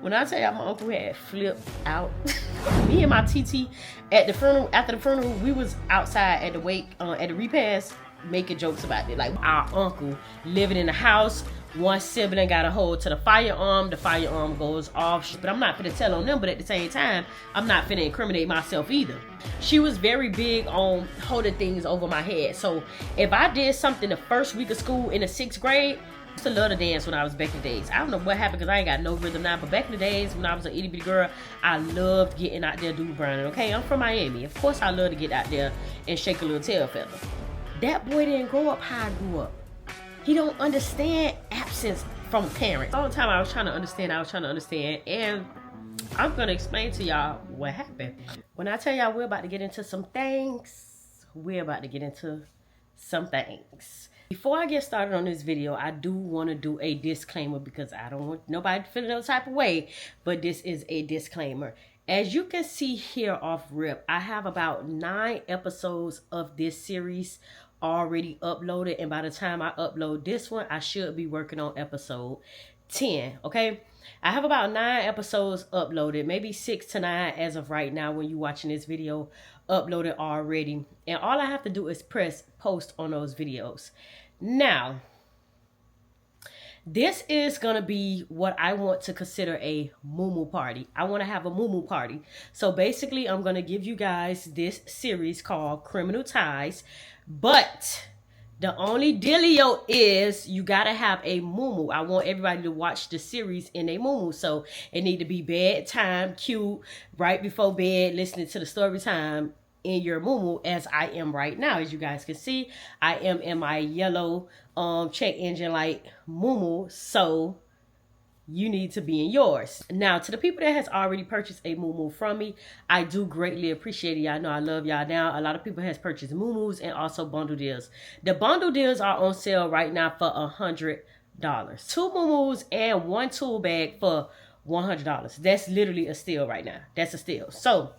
When I tell y'all my uncle had flipped out, me and my TT at the funeral, after the funeral, we was outside at the wake, at the repast, making jokes about it. Like our uncle living in the house, one sibling got a hold to the firearm goes off. But I'm not finna tell on them, but at the same time, I'm not finna incriminate myself either. She was very big on holding things over my head. So if I did something the first week of school in the 6th grade, I used to love to dance when I was back in the days. I don't know what happened because I ain't got no rhythm now, but back in the days when I was an itty bitty girl, I loved getting out there dude browning. Okay, I'm from Miami. Of course I love to get out there and shake a little tail feather. That boy didn't grow up how I grew up. He don't understand absence from parents. All the time I was trying to understand, and I'm gonna explain to y'all what happened. When I tell y'all we're about to get into some things, Before I get started on this video, I do want to do a disclaimer because I don't want nobody to feel no type of way, but this is a disclaimer. As you can see here off rip, I have about 9 episodes of this series already uploaded, and by the time I upload this one, I should be working on episode 10. Okay, I have about 9 episodes uploaded, maybe 6 to 9 as of right now when you're watching this video, uploaded already, and all I have to do is press post on those videos. Now this is gonna be what I want to consider a moo party. I want to have a moo party. So basically I'm gonna give you guys this series called Criminal Ties, but the only dealio is you gotta have a moo. I want everybody to watch the series in a moo. So it need to be bedtime, cute, right before bed, listening to the story time in your moo as I am right now. As you guys can see, I am in my yellow check engine light moo, so you need to be in yours. Now, to the people that has already purchased a moo from me, I do greatly appreciate it. Y'all know I love y'all. Now, a lot of people has purchased moo and also bundle deals. The bundle deals are on sale right now for $100. 2 moo and 1 tool bag for $100. That's literally a steal right now. That's a steal. So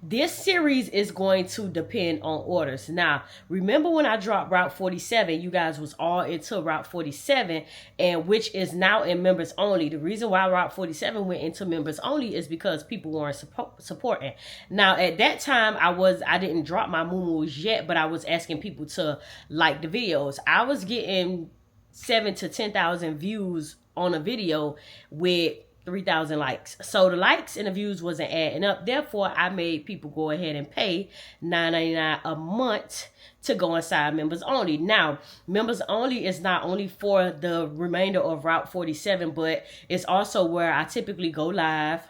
this series is going to depend on orders. Now, remember when I dropped Route 47, you guys was all into Route 47, and which is now in members only. The reason why Route 47 went into members only is because people weren't supporting. Now, at that time, I didn't drop my moo-moos yet, but I was asking people to like the videos. I was getting 7,000 to 10,000 views on a video with 3,000 likes. So the likes and the views wasn't adding up. Therefore, I made people go ahead and pay $9.99 a month to go inside members only. Now, members only is not only for the remainder of Route 47, but it's also where I typically go live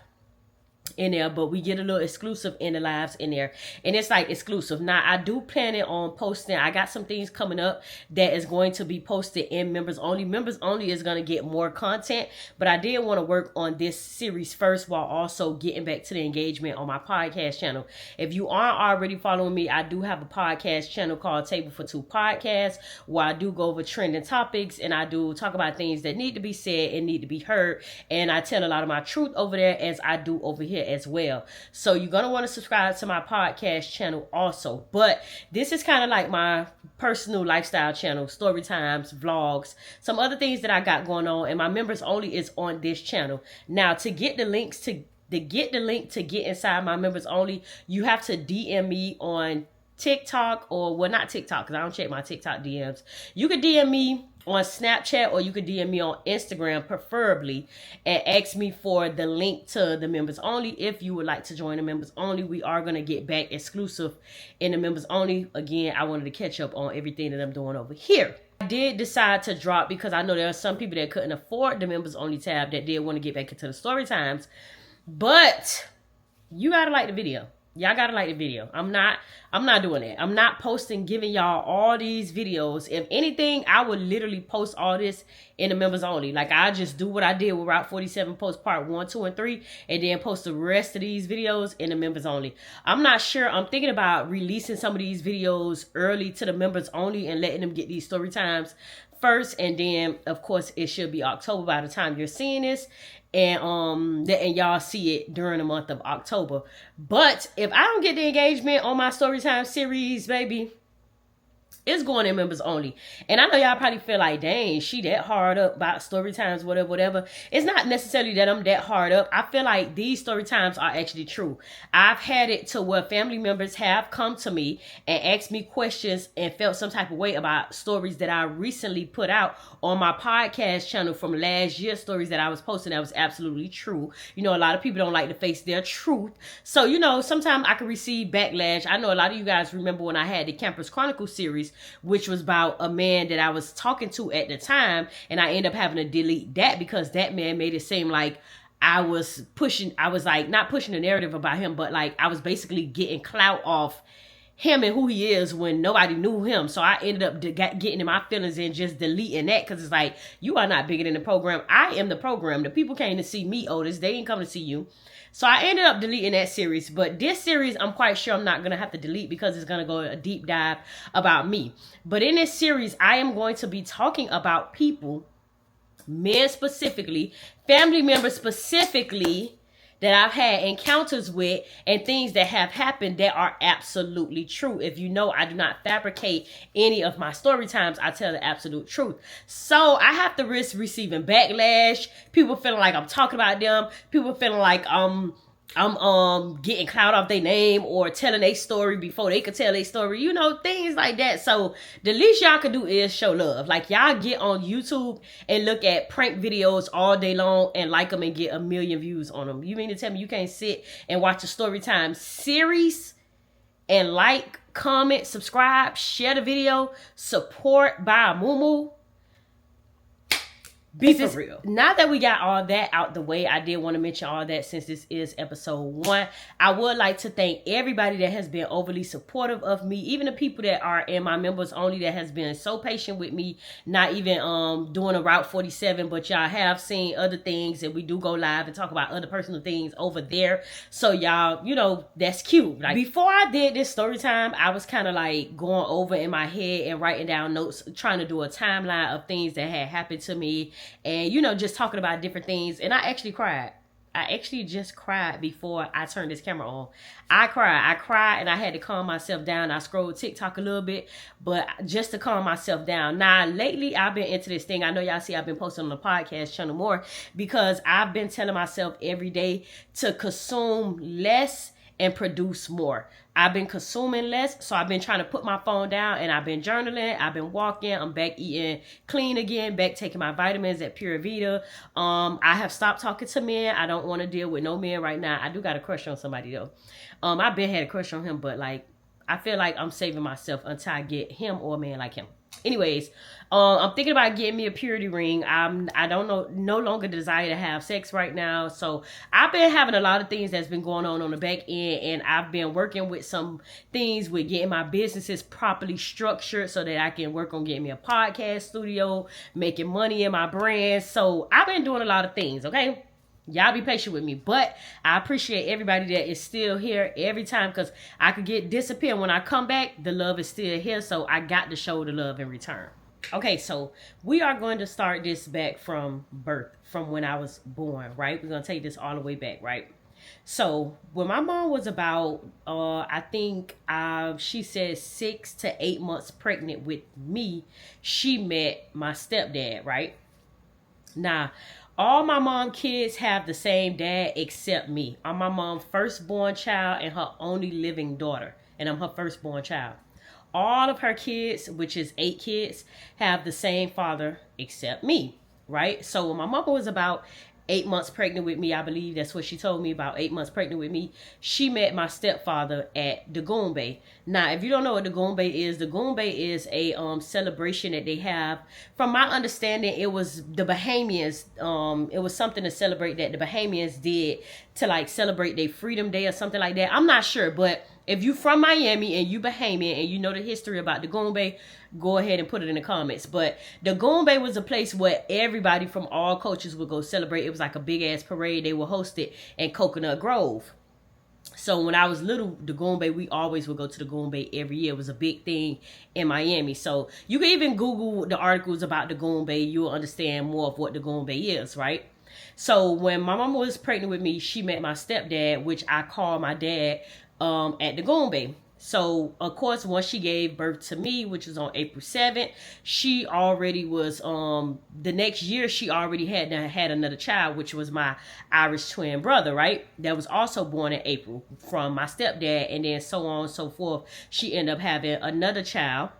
in there, but we get a little exclusive in the lives in there, and it's like exclusive. Now I do plan it on posting. I got some things coming up that is going to be posted in members only. Members only is going to get more content, but I did want to work on this series first while also getting back to the engagement on my podcast channel. If you aren't already following me, I do have a podcast channel called Table for Two Podcast, where I do go over trending topics and I do talk about things that need to be said and need to be heard, and I tell a lot of my truth over there as I do over here as well. So you're going to want to subscribe to my podcast channel also. But this is kind of like my personal lifestyle channel, story times, vlogs, some other things that I got going on, and my members only is on this channel. Now, to get the links to get inside my members only, you have to DM me on TikTok, or well, not TikTok because I don't check my TikTok DMs. You could DM me on Snapchat, or you could DM me on Instagram preferably, and ask me for the link to the members only if you would like to join the members only. We are going to get back exclusive in the members only. Again, I wanted to catch up on everything that I'm doing over here. I did decide to drop because I know there are some people that couldn't afford the members only tab that did want to get back into the story times, but you gotta like the video. Y'all gotta like the video. I'm not doing that. I'm not posting, giving y'all all these videos. If anything, I would literally post all this in the members only. Like, I just do what I did with Route 47, post part 1, 2, and 3, and then post the rest of these videos in the members only. I'm not sure. I'm thinking about releasing some of these videos early to the members only and letting them get these story times first, and then of course it should be October by the time you're seeing this, and y'all see it during the month of October. But if I don't get the engagement on my Storytime series, baby, It's going in members only. And I know y'all probably feel like, dang, she that hard up about story times, whatever, whatever. It's not necessarily that I'm that hard up. I feel like these story times are actually true. I've had it to where family members have come to me and asked me questions and felt some type of way about stories that I recently put out on my podcast channel from last year, stories that I was posting that was absolutely true. You know, a lot of people don't like to face their truth. So, you know, sometimes I can receive backlash. I know a lot of you guys remember when I had the Campers Chronicle series, which was about a man that I was talking to at the time, and I ended up having to delete that because that man made it seem like I was like not pushing the narrative about him, but like I was basically getting clout off him and who he is when nobody knew him. So I ended up getting in my feelings and just deleting that, because it's like, you are not bigger than the program. I am the program. The people came to see me, Otis. They didn't come to see you. So I ended up deleting that series. But this series, I'm quite sure I'm not going to have to delete because it's going to go a deep dive about me. But in this series, I am going to be talking about people, men specifically, family members specifically, that I've had encounters with and things that have happened that are absolutely true. If you know, I do not fabricate any of my story times. I tell the absolute truth. So I have to risk receiving backlash, people feeling like I'm talking about them, people feeling like I'm getting clout off their name or telling their story before they could tell their story, you know, things like that. So the least y'all can do is show love. Like, y'all get on YouTube and look at prank videos all day long and like them and get 1 million views on them. You mean to tell me you can't sit and watch a story time series and like, comment, subscribe, share the video, support by a moo? Be for real. Now that we got all that out the way, I did want to mention all that since this is episode 1. I would like to thank everybody that has been overly supportive of me, even the people that are in my members only that has been so patient with me, not even doing a Route 47, but y'all have seen other things and we do go live and talk about other personal things over there. So y'all, you know, that's cute. Like, before I did this story time, I was kind of like going over in my head and writing down notes, trying to do a timeline of things that had happened to me. And, you know, just talking about different things. And I actually cried. I actually just cried before I turned this camera on. I cried and I had to calm myself down. I scrolled TikTok a little bit, but just to calm myself down. Now, lately, I've been into this thing. I know y'all see I've been posting on the podcast channel more because I've been telling myself every day to consume less and produce more. I've been consuming less, so I've been trying to put my phone down and I've been journaling, I've been walking, I'm back eating clean again, back taking my vitamins at Pura Vida. I have stopped talking to men. I don't want to deal with no men right now. I do got a crush on somebody though. I've been had a crush on him, but like, I feel like I'm saving myself until I get him or a man like him. Anyways, I'm thinking about getting me a purity ring. I don't know, no longer desire to have sex right now. So I've been having a lot of things that's been going on the back end, and I've been working with some things with getting my businesses properly structured so that I can work on getting me a podcast studio, making money in my brand. So I've been doing a lot of things, okay? Y'all be patient with me, but I appreciate everybody that is still here every time, because I could get disappear. When I come back, the love is still here, so I got to show the love in return. Okay, so we are going to start this back from birth, from when I was born, right? We're going to take this all the way back, right? So when my mom was about, I think she said 6 to 8 months pregnant with me, she met my stepdad, right? Now, all my mom kids have the same dad except me. I'm my mom's firstborn child and her only living daughter. And I'm her firstborn child. All of her kids, which is 8 kids, have the same father except me, right? So when my mama was about 8 months pregnant with me, I believe that's what she told me, about 8 months pregnant with me, she met my stepfather at the Goombay. Now, if you don't know what the Goombay is a celebration that they have. From my understanding, it was the Bahamians. It was something to celebrate that the Bahamians did to like celebrate their Freedom Day or something like that. I'm not sure, but if you from Miami and you Bahamian and you know the history about the Goombay, go ahead and put it in the comments. But the Goombay was a place where everybody from all cultures would go celebrate. It was like a big ass parade. They would host it in Coconut Grove. So when I was little, the Goombay, we always would go to the Goombay every year. It was a big thing in Miami. So you can even Google the articles about the Goombay. You'll understand more of what the Goombay is, right? So when my mama was pregnant with me, she met my stepdad, which I call my dad, at the Goombay. So of course, once she gave birth to me, which was on April 7th, she already was the next year she already had another child, which was my Irish twin brother, right? That was also born in April from my stepdad, and then so on and so forth. She ended up having another child.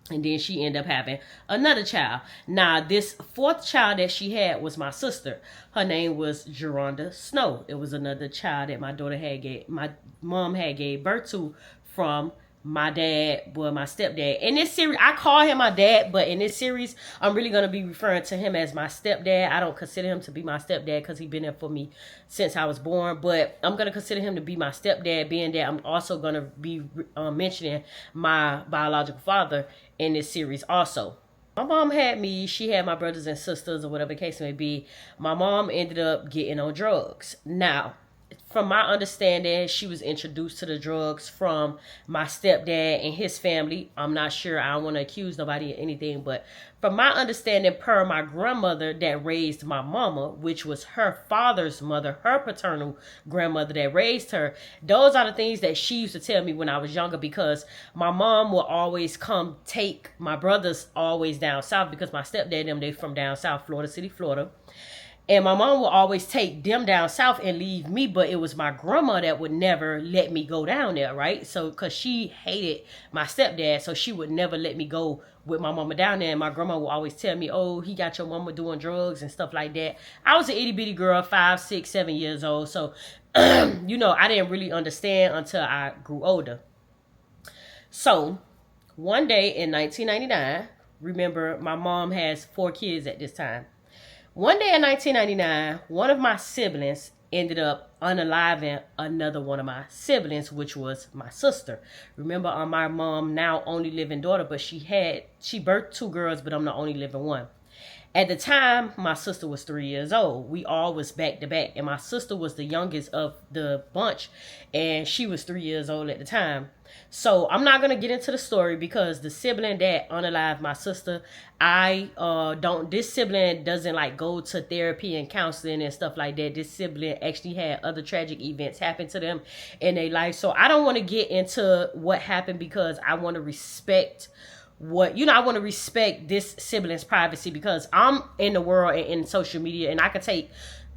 And then she ended up having another child. Now, this fourth child that she had was my sister. Her name was Geronda Snow. It was another child that my mom had gave birth to from my dad, my stepdad. In this series, I call him my dad, but in this series, I'm really going to be referring to him as my stepdad. I don't consider him to be my stepdad because he's been there for me since I was born, but I'm going to consider him to be my stepdad, being that I'm also going to be mentioning my biological father in this series also. My mom had me, she had my brothers and sisters, or whatever the case may be. My mom ended up getting on drugs. Now, from my understanding, she was introduced to the drugs from my stepdad and his family. I'm not sure. I don't want to accuse nobody of anything, but from my understanding, per my grandmother that raised my mama, which was her father's mother, her paternal grandmother that raised her, those are the things that she used to tell me when I was younger, because my mom would always come take my brothers always down south, because my stepdad and them, they from down south, Florida City, Florida. And my mom would always take them down south and leave me, but it was my grandma that would never let me go down there, right? So, because she hated my stepdad, so she would never let me go with my mama down there. And my grandma would always tell me, oh, he got your mama doing drugs and stuff like that. I was an itty bitty girl, 5, 6, 7 years old. So, I didn't really understand until I grew older. So, one day in 1999, remember, my mom has 4 kids at this time. One day in 1999, one of my siblings ended up unaliving another one of my siblings, which was my sister. Remember, my mom now only living daughter, but she birthed 2 girls, but I'm the only living one. At the time, my sister was 3 years old. We all was back to back, and my sister was the youngest of the bunch, and she was 3 years old at the time. So I'm not gonna get into the story, because the sibling that unalived my sister, this sibling doesn't like go to therapy and counseling and stuff like that. This sibling actually had other tragic events happen to them in their life. So I don't want to get into what happened, because I want to respect I want to respect this sibling's privacy, because I'm in the world and in social media, and I could take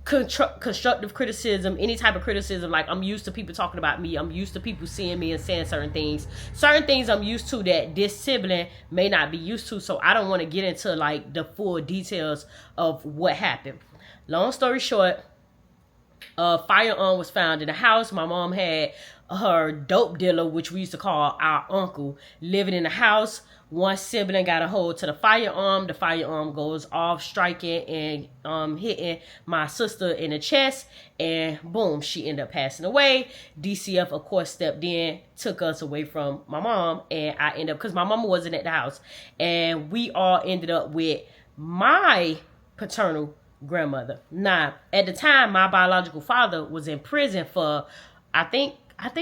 constructive criticism, any type of criticism. Like, I'm used to people talking about me. I'm used to people seeing me and saying certain things I'm used to that this sibling may not be used to. So I don't want to get into like the full details of what happened. Long story short, a firearm was found in the house. My mom had her dope dealer, which we used to call our uncle, living in the house. One sibling got a hold to the firearm. The firearm goes off, striking and hitting my sister in the chest, and boom, she ended up passing away. DCF, of course, stepped in, took us away from my mom, and I ended up, because my mama wasn't at the house, and we all ended up with my paternal grandmother. Now, at the time, my biological father was in prison for, I think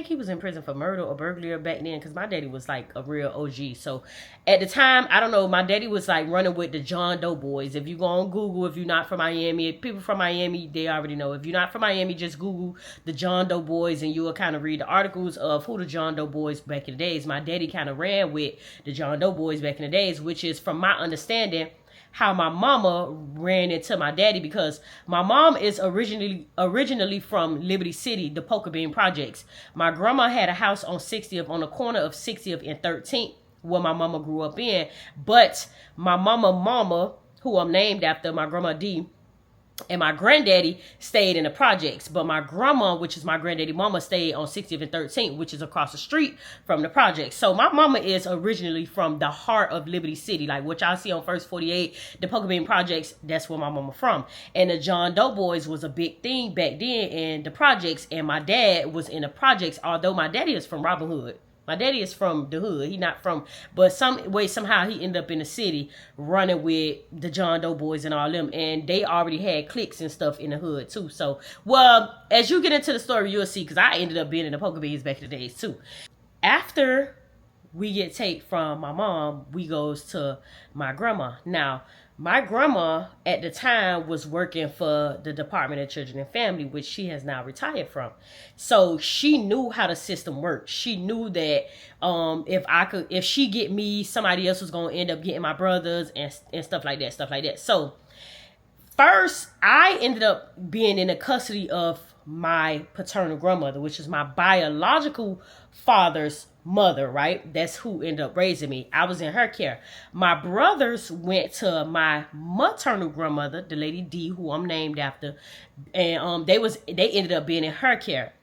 he was in prison for murder or burglary back then, because my daddy was like a real OG. So at the time, I don't know, my daddy was like running with the John Doe boys. If you go on Google, if you're not from Miami, people from Miami, they already know. If you're not from Miami, just Google the John Doe boys, and you will kind of read the articles of who the John Doe boys back in the days. My daddy kind of ran with the John Doe boys back in the days, which is, from my understanding, how my mama ran into my daddy, because my mom is originally from Liberty City, the Poker Bean Projects. My grandma had a house on 60th, on the corner of 60th and 13th, where my mama grew up in. But my mama, who I'm named after, my grandma D, and my granddaddy stayed in the projects. But my grandma, which is my granddaddy mama, stayed on 60th and 13th, which is across the street from the projects. So my mama is originally from the heart of Liberty City. Like what y'all see on First 48, the Poker Bean Projects, that's where my mama from. And the John Doe boys was a big thing back then in the projects. And my dad was in the projects, although my daddy is from Robin Hood. My daddy is from the hood. He not from, but somehow he ended up in the city running with the John Doe boys and all them. And they already had cliques and stuff in the hood too. So, well, as you get into the story, you'll see, because I ended up being in the Poker Beans back in the days too. After we get take from my mom, we goes to my grandma. Now, My grandma at the time was working for the Department of Children and Family, which she has now retired from. So she knew how the system worked. She knew that if she get me, somebody else was gonna end up getting my brothers and stuff like that. So first, I ended up being in the custody of my paternal grandmother, which is my biological father's mother, right? That's who ended up raising me. I was in her care. My brothers went to my maternal grandmother, the lady D, who I'm named after, and they ended up being in her care.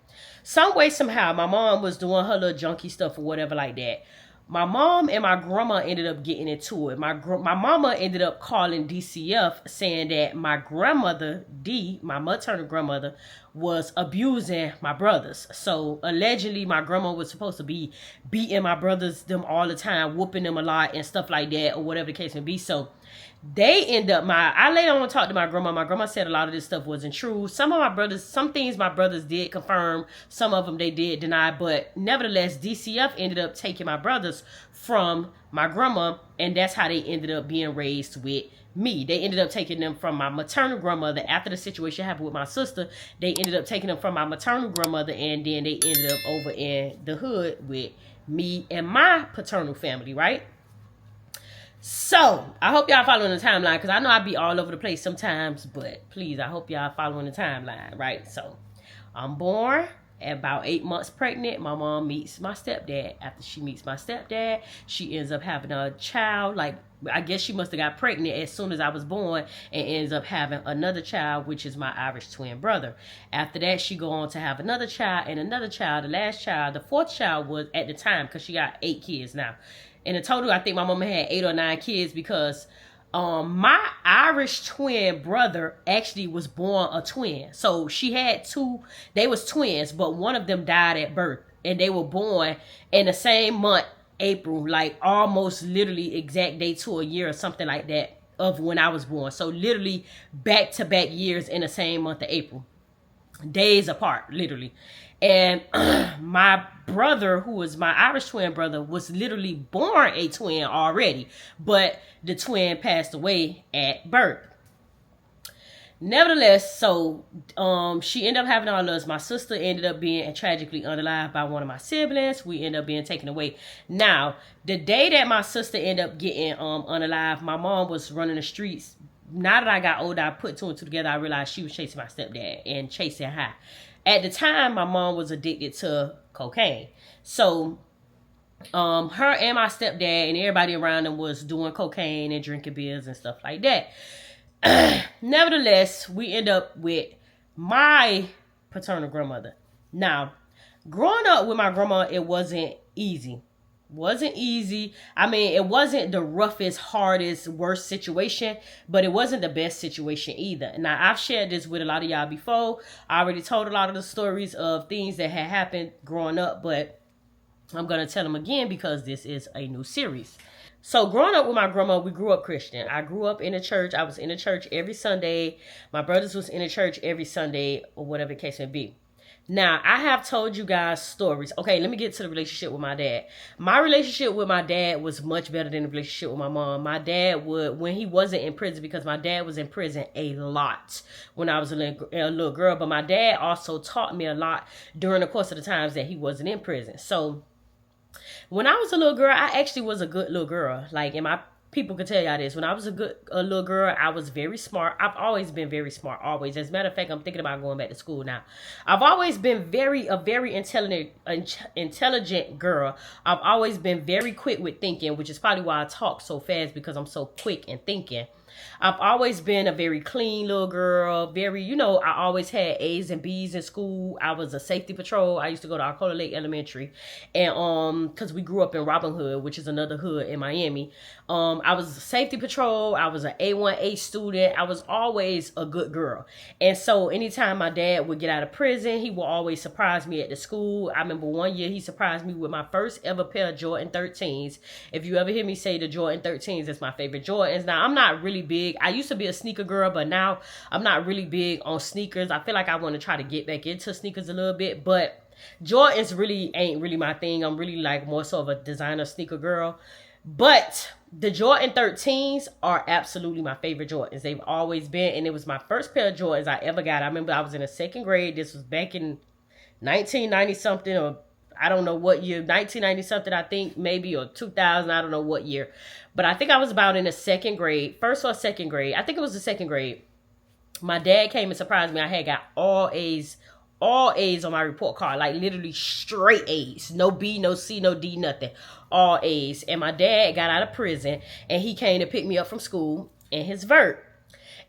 Some way, somehow, my mom was doing her little junky stuff or whatever like that. My mom and my grandma ended up getting into it. My mama ended up calling DCF saying that my grandmother D, my maternal grandmother, was abusing my brothers. So allegedly my grandma was supposed to be beating my brothers them all the time, whooping them a lot and stuff like that, or whatever the case may be. So they end up I later on talked to my grandma. My grandma said a lot of this stuff wasn't true. Some things my brothers did confirm, some of them they did deny, but nevertheless DCF ended up taking my brothers from my grandma, and that's how they ended up being raised with me. They ended up taking them from my maternal grandmother. After the situation happened with my sister, they ended up taking them from my maternal grandmother, and then they ended up over in the hood with me and my paternal family, right? So, I hope y'all following the timeline, because I know I be all over the place sometimes, but please, I hope y'all following the timeline, right? So, I'm born at about 8 months pregnant. My mom meets my stepdad. After she meets my stepdad, she ends up having a child. Like, I guess she must have got pregnant as soon as I was born and ends up having another child, which is my Irish twin brother. After that, she go on to have another child and another child. The last child, the fourth child was at the time, because she got 8 kids now. In the total, I think my mama had 8 or 9 kids, because my Irish twin brother actually was born a twin. So she had 2, they was twins, but one of them died at birth, and they were born in the same month, April, like almost literally exact day to a year or something like that of when I was born. So literally back to back years in the same month of April, days apart, literally. And my brother, who was my Irish twin brother, was literally born a twin already, but the twin passed away at birth. Nevertheless, so she ended up having all of us. My sister ended up being tragically unalived by one of my siblings. We ended up being taken away. Now, the day that my sister ended up getting unalived, my mom was running the streets. Now that I got older, I put 2 and 2 together. I realized she was chasing my stepdad and chasing her. At the time, my mom was addicted to cocaine. So her and my stepdad and everybody around them was doing cocaine and drinking beers and stuff like that. Nevertheless, we end up with my paternal grandmother. Now, growing up with my grandma, it wasn't easy. I mean, it wasn't the roughest, hardest, worst situation, but it wasn't the best situation either. Now, I've shared this with a lot of y'all before. I already told a lot of the stories of things that had happened growing up, but I'm going to tell them again because this is a new series. So growing up with my grandma, we grew up Christian. I grew up in the church. I was in the church every Sunday. My brothers was in the church every Sunday, or whatever the case may be. Now, I have told you guys stories. Okay, let me get to the relationship with my dad. My relationship with my dad was much better than the relationship with my mom. My dad would, when he wasn't in prison, because my dad was in prison a lot when I was a little girl, but my dad also taught me a lot during the course of the times that he wasn't in prison. So when I was a little girl, I actually was a good little girl. Like, and my people could tell y'all this. When I was a little girl, I was very smart. I've always been very smart, always. As a matter of fact, I'm thinking about going back to school now. I've always been a very intelligent girl. I've always been very quick with thinking, which is probably why I talk so fast, because I'm so quick in thinking. I've always been a very clean little girl, I always had A's and B's in school. I was a safety patrol. I used to go to Arcola Lake Elementary, and because we grew up in Robin Hood, which is another hood in Miami. I was a safety patrol. I was an A1A student. I was always a good girl. And so anytime my dad would get out of prison, he would always surprise me at the school. I remember one year he surprised me with my first ever pair of Jordan 13s. If you ever hear me say the Jordan 13s, that's my favorite Jordans. Now, I'm not really big. I used to be a sneaker girl, but now I'm not really big on sneakers. I feel like I want to try to get back into sneakers a little bit, but Jordans really ain't really my thing. I'm really like more so of a designer sneaker girl. But the Jordan 13s are absolutely my favorite Jordans. They've always been, and it was my first pair of Jordans I ever got. I remember I was in the second grade. This was back in 1990 something, or I don't know what year, 1990 something, I think, maybe, or 2000, I don't know what year. But I think I was about in the second grade, first or second grade. I think it was the second grade. My dad came and surprised me. I had got all A's on my report card, like literally straight A's, no B, no C, no D, nothing, all A's. And my dad got out of prison and he came to pick me up from school in his vert.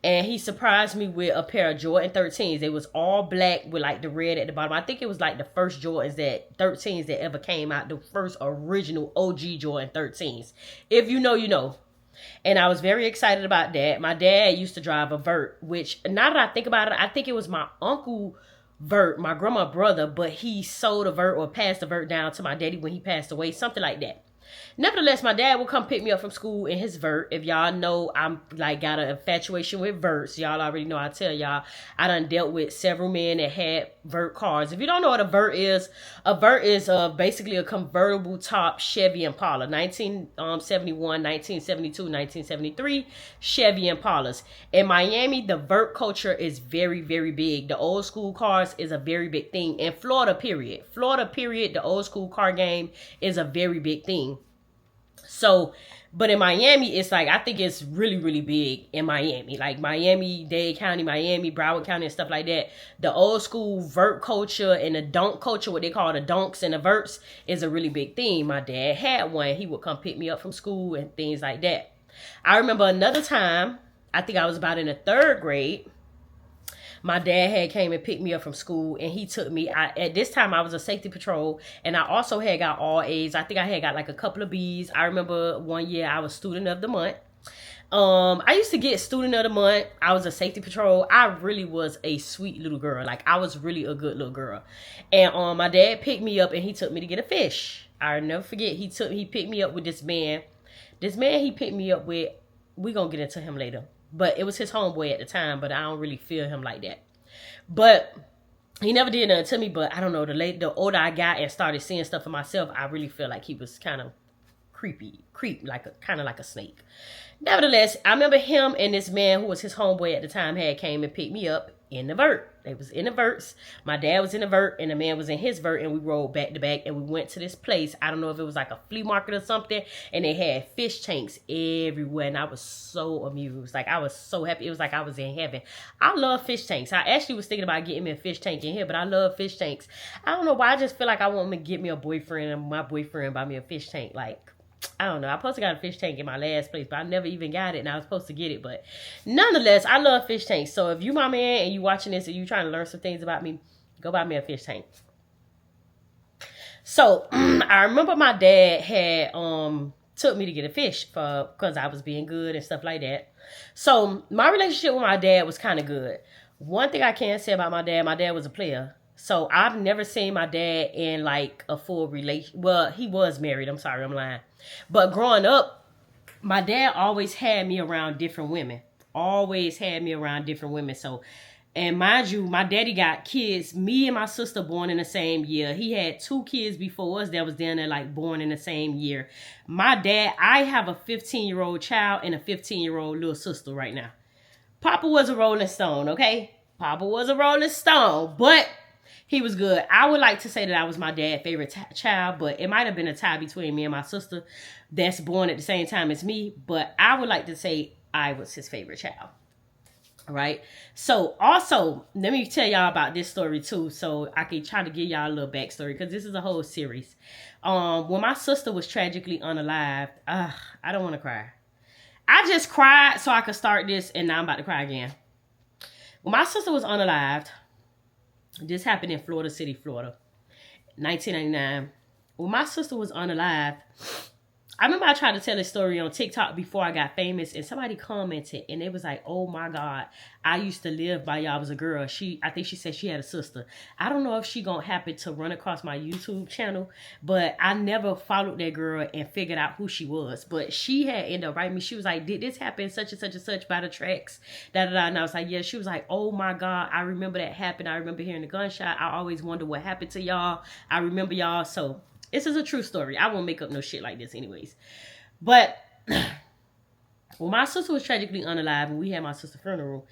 And he surprised me with a pair of Jordan 13s. It was all black with like the red at the bottom. I think it was like the first Jordans 13s that ever came out. The first original OG Jordan 13s. If you know, you know. And I was very excited about that. My dad used to drive a vert, which now that I think about it, I think it was my uncle vert, my grandma's brother, but he sold a vert or passed the vert down to my daddy when he passed away, something like that. Nevertheless, my dad would come pick me up from school in his vert. If y'all know, I'm like got an infatuation with verts. Y'all already know. I tell y'all, I done dealt with several men that had vert cars. If you don't know what a vert is basically a convertible top Chevy Impala. 1971, 1972, 1973 Chevy Impalas. In Miami, the vert culture is very, very big. The old school cars is a very big thing. In Florida, period. The old school car game is a very big thing. So, but in Miami, it's like, I think it's really, really big in Miami. Like Miami, Dade County, Miami, Broward County and stuff like that. The old school vert culture and the dunk culture, what they call the dunks and the verts, is a really big thing. My dad had one. He would come pick me up from school and things like that. I remember another time, I think I was about in the third grade. My dad had came and picked me up from school and he took me. At this time I was a safety patrol and I also had got all A's. I think I had got like a couple of B's. I remember one year I was student of the month. I used to get student of the month. I was a safety patrol. I really was a sweet little girl. Like I was really a good little girl. And my dad picked me up and he took me to get a fish. I'll never forget. He picked me up with this man. This man he picked me up with, we gonna get into him later. But it was his homeboy at the time, but I don't really feel him like that. But he never did nothing to me, but I don't know, the older I got and started seeing stuff for myself, I really feel like he was kind of creep, kind of like a snake. Nevertheless, I remember him and this man who was his homeboy at the time had came and picked me up in the vert. They was in the verts. My dad was in the vert and the man was in his vert and we rode back to back and we went to this place. I don't know if it was like a flea market or something, and they had fish tanks everywhere and I was so amused. Like I was so happy. It was like I was in heaven. I love fish tanks. I actually was thinking about getting me a fish tank in here, but I love fish tanks. I don't know why. I just feel like I want to get me a boyfriend and my boyfriend buy me a fish tank. Like, I don't know. I supposed to got a fish tank in my last place, but I never even got it, and I was supposed to get it. But nonetheless, I love fish tanks. So if you my man and you watching this and you trying to learn some things about me, go buy me a fish tank. So I remember my dad had took me to get a fish because I was being good and stuff like that. So my relationship with my dad was kind of good. One thing I can say about my dad was a player. So I've never seen my dad in like a full relation. Well, he was married. I'm sorry, I'm lying. But growing up, my dad always had me around different women. So, and mind you, my daddy got kids. Me and my sister born in the same year. He had 2 kids before us that was down there like born in the same year. My dad, I have a 15-year-old child and a 15-year-old little sister right now. Papa was a Rolling Stone, okay? Papa was a Rolling Stone, but he was good. I would like to say that I was my dad's favorite child, but it might have been a tie between me and my sister that's born at the same time as me. But I would like to say I was his favorite child. All right. So also, let me tell y'all about this story too. So I can try to give y'all a little backstory because this is a whole series. When my sister was tragically unalived, I don't want to cry. I just cried so I could start this and now I'm about to cry again. When my sister was unalived, this happened in Florida City, Florida, 1999. When my sister was unalived, I remember I tried to tell this story on TikTok before I got famous, and somebody commented, and it was like, oh my God, I used to live by y'all as a girl. I think she said she had a sister. I don't know if she gonna happen to run across my YouTube channel, but I never followed that girl and figured out who she was. But she had ended up writing me. She was like, did this happen such and such and such by the tracks? And I was like, yeah. She was like, oh my God, I remember that happened. I remember hearing the gunshot. I always wonder what happened to y'all. I remember y'all. So this is a true story. I won't make up no shit like this anyways. But Well, my sister was tragically unalive, and we had my sister's funeral.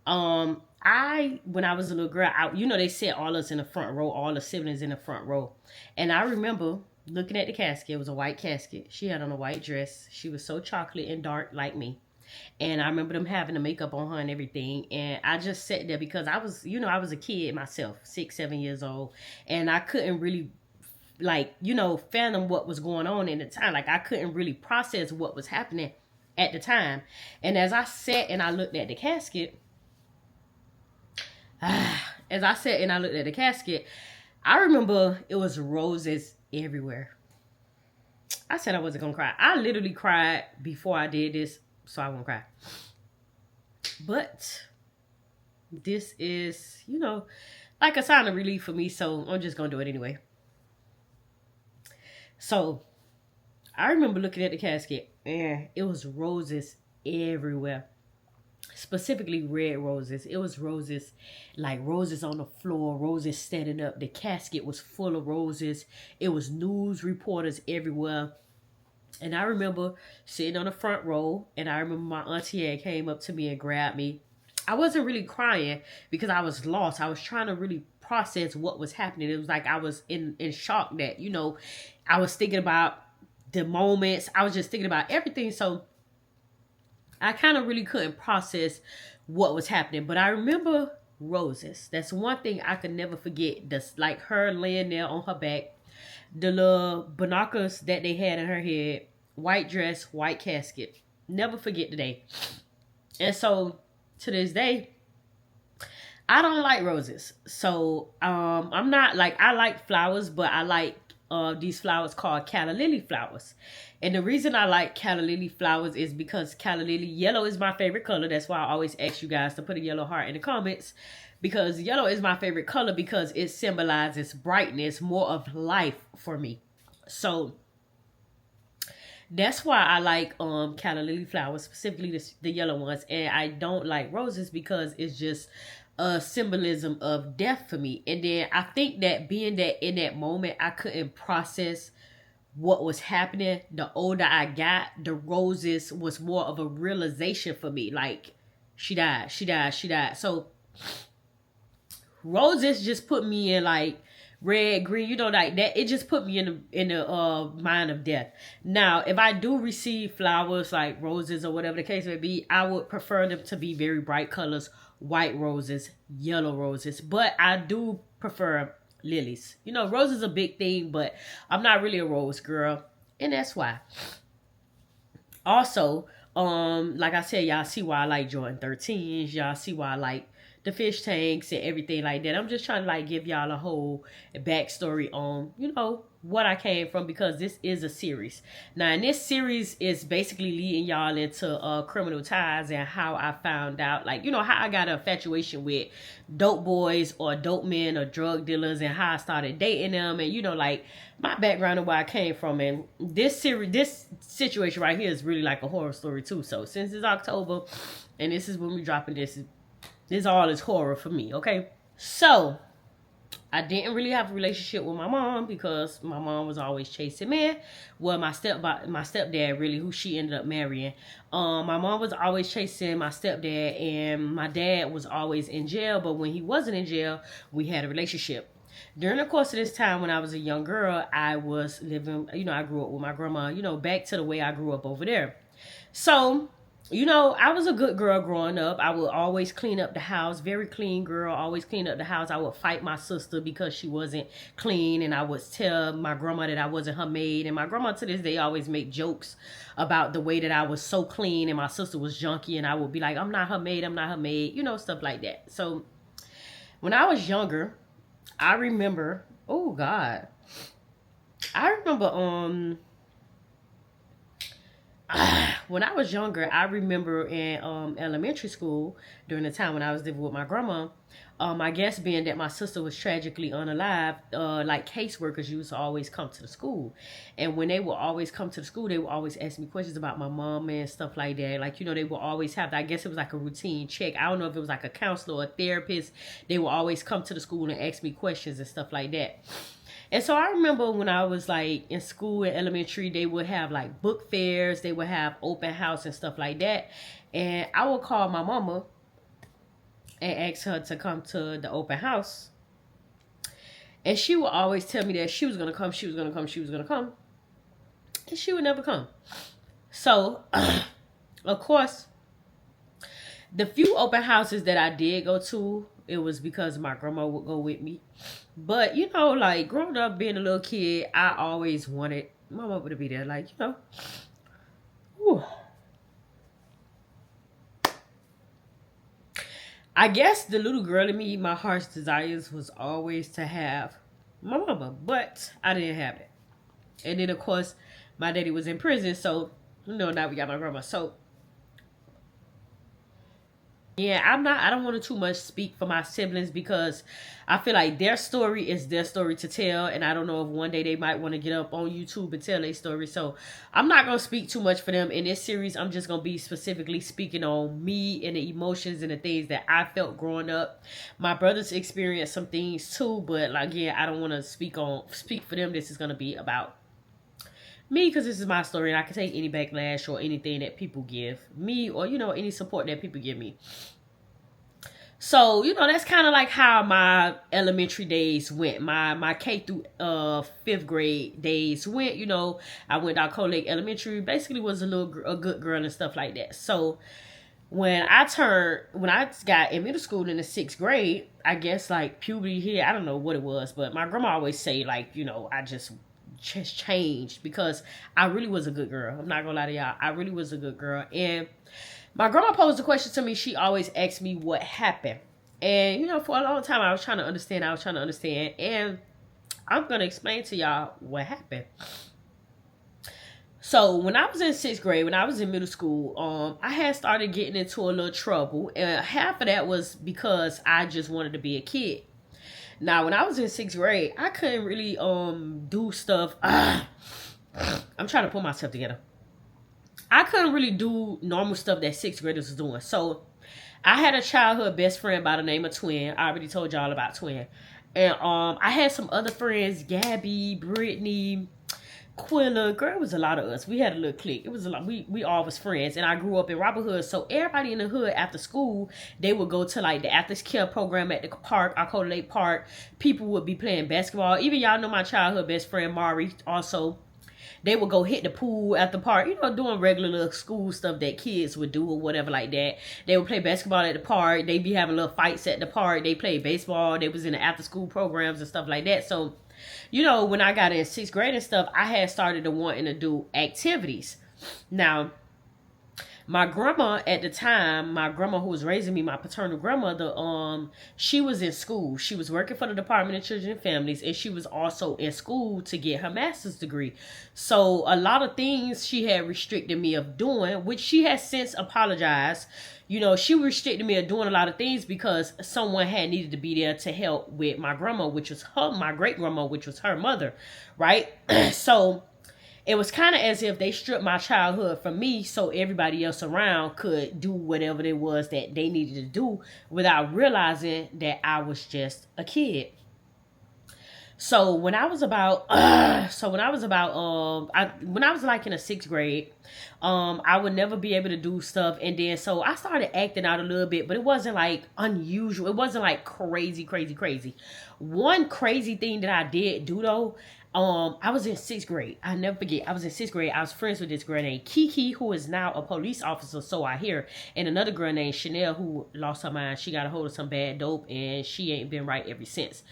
When I was a little girl, they set all us in the front row, all the siblings in the front row, and I remember looking at the casket. It was a white casket. She had on a white dress. She was so chocolate and dark like me. And I remember them having the makeup on her and everything. And I just sat there because I was a kid myself, 6, 7 years old. And I couldn't really, fathom what was going on in the time. Like, I couldn't really process what was happening at the time. And as I sat and I looked at the casket, I remember it was roses everywhere. I said I wasn't going to cry. I literally cried before I did this, so I won't cry. But this is, like a sign of relief for me, so I'm just going to do it anyway. So I remember looking at the casket and it was roses everywhere. Specifically red roses. It was roses, like roses on the floor, roses standing up. The casket was full of roses. It was news reporters everywhere. And I remember sitting on the front row, and I remember my auntie had came up to me and grabbed me. I wasn't really crying because I was lost. I was trying to really process what was happening. It was like I was in shock that, I was thinking about the moments. I was just thinking about everything. So I kind of really couldn't process what was happening. But I remember roses. That's one thing I could never forget. That's like her laying there on her back. The little binoculars that they had in her head. White dress, white casket. Never forget the day. And so, to this day, I don't like roses. So, I'm not like, I like flowers, but I like these flowers called calla lily flowers. And the reason I like calla lily flowers is because calla lily, yellow is my favorite color. That's why I always ask you guys to put a yellow heart in the comments. Because yellow is my favorite color because it symbolizes brightness, more of life for me. So that's why I like calla lily flowers, specifically the yellow ones. And I don't like roses because it's just a symbolism of death for me. And then I think that being that in that moment I couldn't process what was happening, the older I got, the roses was more of a realization for me. Like, she died. So roses just put me in like red, green, like that. It just put me in the mind of death. Now, if I do receive flowers like roses or whatever the case may be, I would prefer them to be very bright colors, white roses, yellow roses. But I do prefer lilies. Rose is a big thing, but I'm not really a rose girl, and that's why. Also, like I said, y'all see why I like Jordan 13s. Y'all see why I like the fish tanks and everything like that. I'm just trying to give y'all a whole backstory on, what I came from, because this is a series. Now, and this series is basically leading y'all into criminal ties and how I found out, how I got an infatuation with dope boys or dope men or drug dealers and how I started dating them and, my background and where I came from. And this situation right here is really like a horror story too. So since it's October and this is when we're dropping this all is horror for me, okay? So I didn't really have a relationship with my mom because my mom was always chasing men. Well, my stepdad really, who she ended up marrying. My mom was always chasing my stepdad, and my dad was always in jail. But when he wasn't in jail, we had a relationship. During the course of this time, when I was a young girl, I was living, I grew up with my grandma, back to the way I grew up over there. So, I was a good girl growing up. I would always clean up the house. Very clean girl. Always clean up the house. I would fight my sister because she wasn't clean. And I would tell my grandma that I wasn't her maid. And my grandma to this day always make jokes about the way that I was so clean and my sister was junky. And I would be like, I'm not her maid. Stuff like that. So when I was younger, I remember, oh God. When I was younger, I remember in elementary school, during the time when I was living with my grandma, I guess being that my sister was tragically unalive, like caseworkers used to always come to the school. And when they would always come to the school, they would always ask me questions about my mom and stuff like that. Like, you know, they would always have, I guess it was like a routine check. I don't know if it was like a counselor or a therapist. They would always come to the school and ask me questions and stuff like that. And so I remember when I was like in school in elementary, they would have like book fairs, they would have open house and stuff like that. And I would call my mama and ask her to come to the open house. And she would always tell me that she was going to come, she was going to come, she was going to come. And she would never come. So, of course, the few open houses that I did go to, it was because my grandma would go with me. But, you know, like, growing up, being a little kid, I always wanted my mama to be there. Like, you know. Whew. I guess the little girl in me, my heart's desires was always to have my mama. But I didn't have it. And then, of course, my daddy was in prison. So, you know, now we got my grandma. So, yeah, I don't want to too much speak for my siblings because I feel like their story is their story to tell. And I don't know if one day they might want to get up on YouTube and tell their story. So I'm not going to speak too much for them. In this series, I'm just going to be specifically speaking on me and the emotions and the things that I felt growing up. My brothers experienced some things too. But like, yeah, I don't want to speak for them. This is going to be about me because this is my story. And I can take any backlash or anything that people give me or, you know, any support that people give me. So, you know, that's kind of like how my elementary days went. My K through 5th grade days went. You know, I went to Cold Lake Elementary. Basically was a good girl and stuff like that. So, when I got in middle school in the 6th grade, I guess like puberty hit. I don't know what it was, but my grandma always say like, you know, I just changed because I really was a good girl. I'm not gonna lie to y'all. I really was a good girl. And my grandma posed a question to me. She always asked me what happened. And, you know, for a long time, I was trying to understand. And I'm going to explain to y'all what happened. So, when I was in 6th grade, when I was in middle school, I had started getting into a little trouble. And half of that was because I just wanted to be a kid. Now, when I was in 6th grade, I couldn't really do stuff. I'm trying to pull myself together. I couldn't really do normal stuff that 6th graders was doing. So, I had a childhood best friend by the name of Twin. I already told y'all about Twin. And I had some other friends, Gabby, Brittany, Quilla. Girl, it was a lot of us. We had a little clique. It was a lot. We all was friends. And I grew up in Robert Hood. So, everybody in the hood after school, they would go to like the after care program at the park, Cold Lake Park. People would be playing basketball. Even y'all know my childhood best friend, Mari, also. They would go hit the pool at the park, you know, doing regular little school stuff that kids would do or whatever like that. They would play basketball at the park. They'd be having little fights at the park. They played baseball. They was in the after school programs and stuff like that. So, you know, when I got in 6th grade and stuff, I had started to wanting to do activities. Now, my grandma at the time, my grandma who was raising me, my paternal grandmother, she was in school. She was working for the Department of Children and Families, and she was also in school to get her master's degree. So a lot of things she had restricted me of doing, which she has since apologized. You know, she restricted me of doing a lot of things because someone had needed to be there to help with my grandma, which was my great grandma, which was her mother, right? So it was kind of as if they stripped my childhood from me so everybody else around could do whatever it was that they needed to do without realizing that I was just a kid. So when I was about, when I was like in the 6th grade, I would never be able to do stuff. And then, so I started acting out a little bit, but it wasn't like unusual. It wasn't like crazy. One crazy thing that I did do though, I was in 6th grade. I never forget. I was in 6th grade. I was friends with this girl named Kiki, who is now a police officer, so I hear. And another girl named Chanel, who lost her mind. She got a hold of some bad dope, and she ain't been right ever since.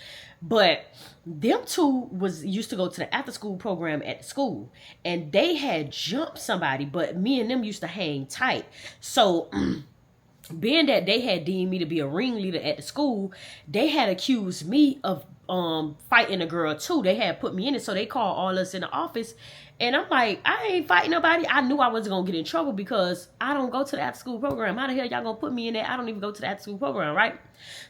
But them two used to go to the after school program at the school, and they had jumped somebody, but me and them used to hang tight. So being that they had deemed me to be a ringleader at the school, they had accused me of fighting a girl too. They had put me in it, so they called all us in the office. And I'm like, I ain't fighting nobody. I knew I wasn't gonna get in trouble because I don't go to the after school program. How the hell y'all gonna put me in there? I don't even go to the after school program, right?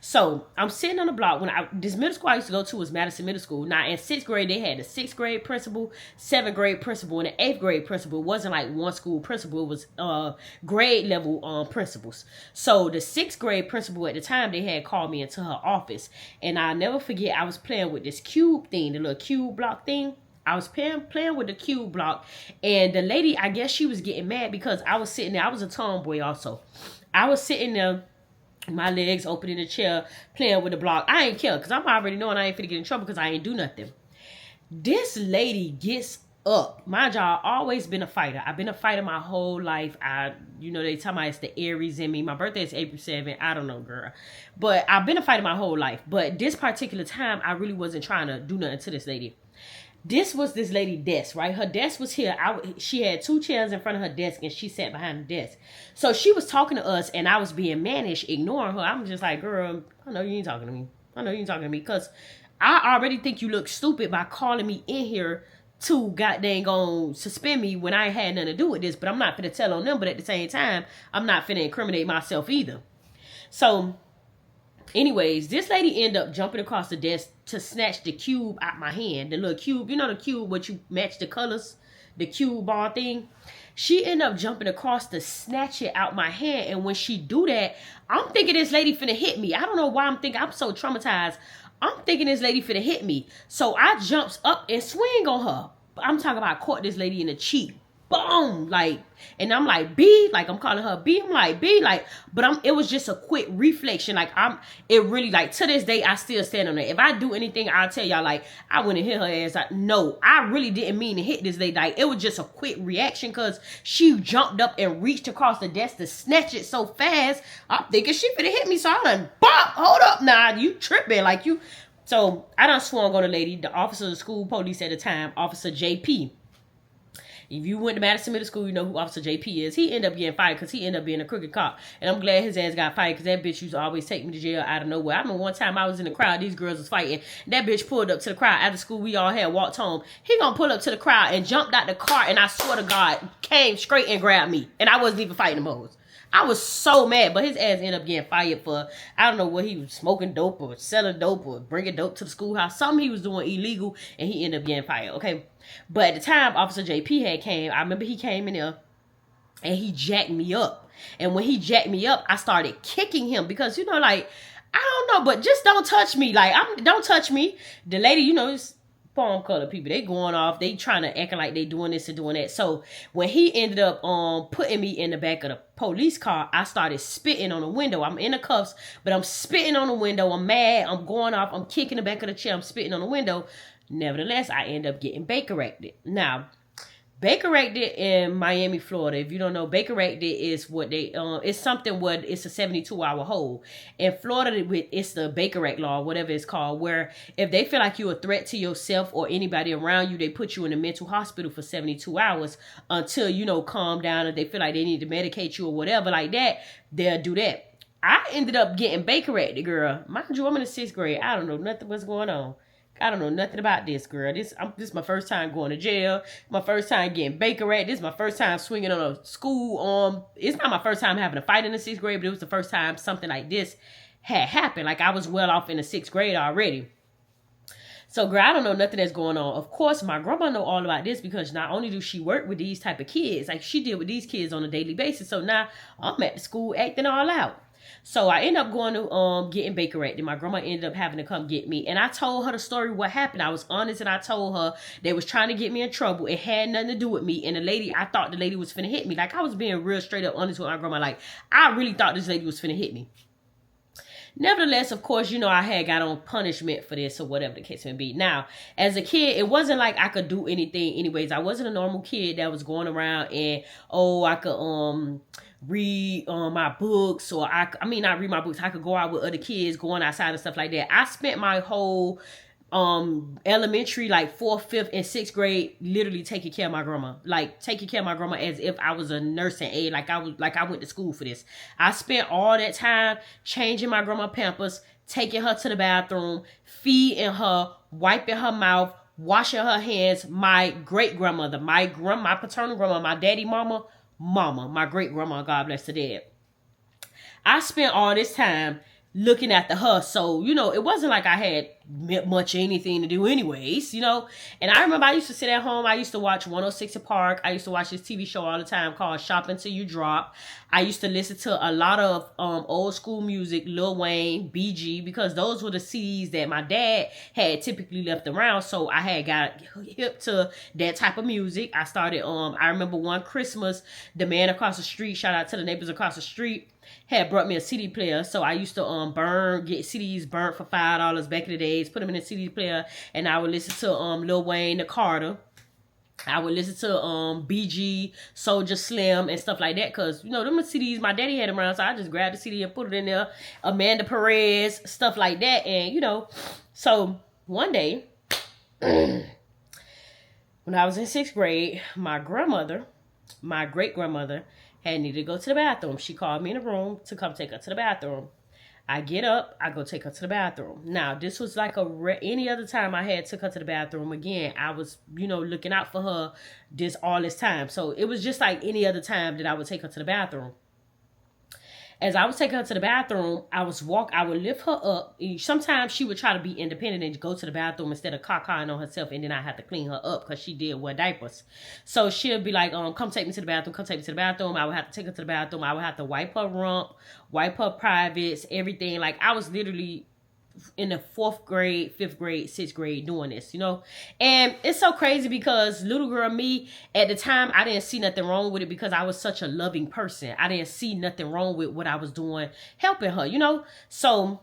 So I'm sitting on the block. This middle school I used to go to was Madison Middle School. Now in 6th grade they had the 6th grade principal, 7th grade principal, and the 8th grade principal. It wasn't like one school principal. It was grade level principals. So the 6th grade principal at the time, they had called me into her office, and I'll never forget. I was playing with this cube thing, the little cube block thing. I was playing with the cube block, and the lady, I guess she was getting mad because I was sitting there. I was a tomboy also. I was sitting there, my legs open in the chair, playing with the block. I ain't care because I'm already knowing I ain't finna get in trouble because I ain't do nothing. This lady gets up. Mind y'all, I've always been a fighter. I've been a fighter my whole life. They tell me it's the Aries in me. My birthday is April 7th. I don't know, girl. But I've been a fighter my whole life. But this particular time, I really wasn't trying to do nothing to this lady. This was this lady's desk, right? Her desk was here. She had 2 chairs in front of her desk, and she sat behind the desk. So she was talking to us, and I was being mannish, ignoring her. I'm just like, girl, I know you ain't talking to me. I know you ain't talking to me because I already think you look stupid by calling me in here to goddamn gonna suspend me when I ain't had nothing to do with this. But I'm not finna tell on them. But at the same time, I'm not finna incriminate myself either. So anyways, this lady ended up jumping across the desk to snatch the cube out my hand. The little cube, you know the cube, what you match the colors, the cube ball thing. She ended up jumping across to snatch it out my hand. And when she do that, I'm thinking this lady finna hit me. I don't know why I'm so traumatized. I'm thinking this lady finna hit me. So I jumps up and swing on her. I'm talking about caught this lady in the cheek. Boom, and I'm like, B, I'm calling her B. I'm like, B, but it was just a quick reflection. It really, to this day, I still stand on it. If I do anything, I'll tell y'all, I wouldn't hit her ass. No, I really didn't mean to hit this lady. It was just a quick reaction because she jumped up and reached across the desk to snatch it so fast. I'm thinking she finna hit me, so I done, bop, hold up, nah, you tripping, So I done swung on the lady, the officer of the school police at the time, Officer JP. If you went to Madison Middle School, you know who Officer JP is. He ended up getting fired because he ended up being a crooked cop. And I'm glad his ass got fired because that bitch used to always take me to jail out of nowhere. I remember one time I was in the crowd, these girls was fighting. That bitch pulled up to the crowd after school. We all had walked home. He gonna pull up to the crowd and jumped out the car, and I swear to God, came straight and grabbed me. And I wasn't even fighting the hoes. I was so mad, but his ass ended up getting fired for, I don't know what he was, smoking dope or selling dope or bringing dope to the schoolhouse. Something he was doing illegal, and he ended up getting fired, okay? But at the time, Officer JP had came. I remember he came in there, and he jacked me up. And when he jacked me up, I started kicking him because, I don't know, but just don't touch me. Don't touch me. The lady, it's palm color people, they going off, they trying to act like they doing this and doing that. So when he ended up putting me in the back of the police car, I started spitting on the window. I'm in the cuffs, but I'm spitting on the window. I'm mad, I'm going off, I'm kicking the back of the chair, I'm spitting on the window. Nevertheless, I end up getting Baker acted. Now, Baker acted in Miami, Florida. If you don't know, Baker acted is what they it's something where it's a 72-hour hold. In Florida, it's the Baker Act law, whatever it's called, where if they feel like you're a threat to yourself or anybody around you, they put you in a mental hospital for 72 hours until calm down. If they feel like they need to medicate you or whatever like that, they'll do that. I ended up getting Baker acted, girl. Mind you, I'm in the 6th grade. I don't know nothing what's going on. I don't know nothing about this, girl. This is my first time going to jail. My first time getting Baker at. This is my first time swinging on a school. It's not my first time having a fight in the 6th grade, but it was the first time something like this had happened. I was well off in the 6th grade already. So, girl, I don't know nothing that's going on. Of course, my grandma know all about this because not only do she work with these type of kids, she deal with these kids on a daily basis. So now I'm at the school acting all out. So I ended up going to getting Baker acted. My grandma ended up having to come get me. And I told her the story, what happened. I was honest, and I told her they was trying to get me in trouble. It had nothing to do with me. And I thought the lady was finna hit me. I was being real straight up honest with my grandma. I really thought this lady was finna hit me. Nevertheless, of course, I had got on punishment for this or whatever the case may be. Now, as a kid, it wasn't like I could do anything anyways. I wasn't a normal kid that was going around and, I could read my books, or not read my books. I could go out with other kids, going outside and stuff like that. I spent my whole elementary, like fourth, fifth, and sixth grade, literally taking care of my grandma, like taking care of my grandma as if I was a nursing aide, like I went to school for this. I spent all that time changing my grandma pampers, taking her to the bathroom, feeding her, wiping her mouth, washing her hands. My great grandmother, my paternal grandma, my daddy mama, my great grandma, God bless the dead. I spent all this time looking after her. So, it wasn't like I had much anything to do anyways. And I remember I used to sit at home. I used to watch 106 in Park. I used to watch this TV show all the time called Shopping Till You Drop. I used to listen to a lot of old school music, Lil Wayne, BG, because those were the CDs that my dad had typically left around. So I had got hip to that type of music. I started, I remember one Christmas, the man across the street, shout out to the neighbors across the street, had brought me a CD player. So I used to get CDs burnt for $5 back in the days, put them in a CD player, and I would listen to Lil Wayne, the Carter. I would listen to BG, Soldier Slim, and stuff like that, because them are CDs my daddy had around. So I just grabbed the CD and put it in there. Amanda Perez, stuff like that. And so one day when I was in sixth grade, my great grandmother had needed to go to the bathroom. She called me in the room to come take her to the bathroom. I get up, I go take her to the bathroom. Now, this was like any other time I had took her to the bathroom. Again, I was, looking out for her all this time. So it was just like any other time that I would take her to the bathroom. As I was taking her to the bathroom, I would lift her up. Sometimes she would try to be independent and go to the bathroom instead of caca-ing on herself, and then I had to clean her up because she did wear diapers. So she'll be like, come take me to the bathroom, come take me to the bathroom. I would have to take her to the bathroom. I would have to wipe her rump, wipe her privates, everything. Like, I was literally in the 4th grade, 5th grade, 6th grade doing this, and it's so crazy because little girl me at the time, I didn't see nothing wrong with it because I was such a loving person. I didn't see nothing wrong with what I was doing, helping her, so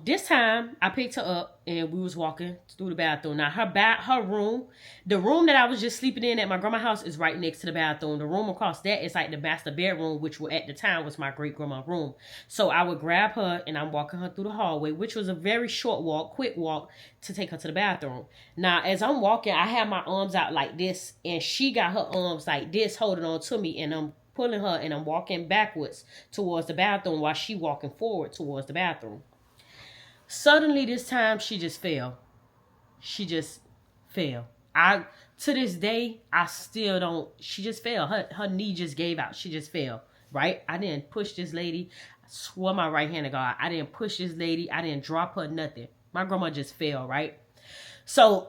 this time I picked her up and we was walking through the bathroom. Now her room, the room that I was just sleeping in at my grandma's house, is right next to the bathroom. The room across that is like the master bedroom, which at the time was my great grandma's room. So I would grab her and I'm walking her through the hallway, which was a very short walk, quick walk to take her to the bathroom. Now, as I'm walking, I have my arms out like this, and she got her arms like this holding on to me, and I'm pulling her and I'm walking backwards towards the bathroom while she walking forward towards the bathroom. Suddenly this time she just fell. She just fell. To this day, I still don't, she just fell. Her knee just gave out. She just fell, right? I didn't push this lady. I swear my right hand to God, I didn't push this lady. I didn't drop her, nothing. My grandma just fell, right? So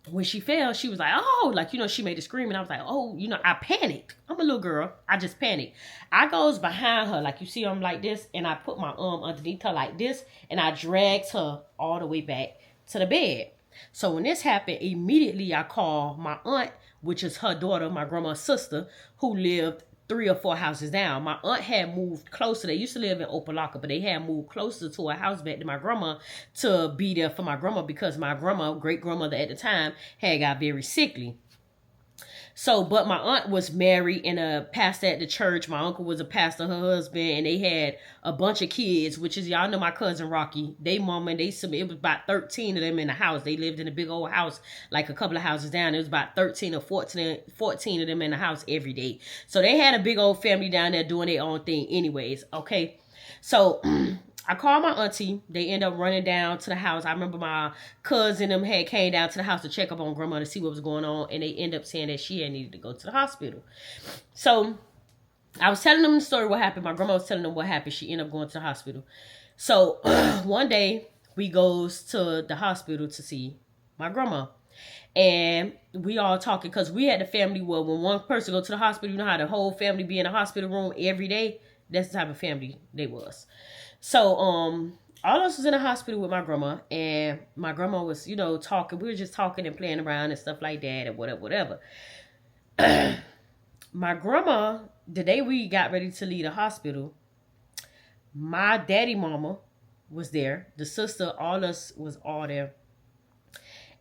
when she fell, she was like, oh, like, she made a scream, and I was like, oh, I panicked. I'm a little girl. I just panicked. I goes behind her, like you see I'm like this, and I put my arm underneath her like this, and I dragged her all the way back to the bed. So when this happened, immediately I called my aunt, which is her daughter, my grandma's sister, who lived 3 or 4 houses down. My aunt had moved closer. They used to live in Opelika, but they had moved closer to a house back to my grandma to be there for my grandma, because my great grandmother at the time had got very sickly. So, but my aunt was married and a pastor at the church. My uncle was a pastor, her husband, and they had a bunch of kids, which is, y'all know my cousin Rocky. They mama, it was about 13 of them in the house. They lived in a big old house, like a couple of houses down. It was about 13 or 14 of them in the house every day. So they had a big old family down there doing their own thing anyways, okay? So I called my auntie. They end up running down to the house. I remember my cousin them had came down to the house to check up on grandma to see what was going on, and they end up saying that she had needed to go to the hospital. So I was telling them the story, what happened. My grandma was telling them what happened. She ended up going to the hospital. So one day we goes to the hospital to see my grandma. And we all talking, because we had the family where when one person go to the hospital, you know how the whole family be in the hospital room every day? That's the type of family they was. So, all of us was in the hospital with my grandma, and my grandma was, talking. We were just talking and playing around and stuff like that, and whatever. My grandma, the day we got ready to leave the hospital, my daddy mama was there. The sister, all us was all there.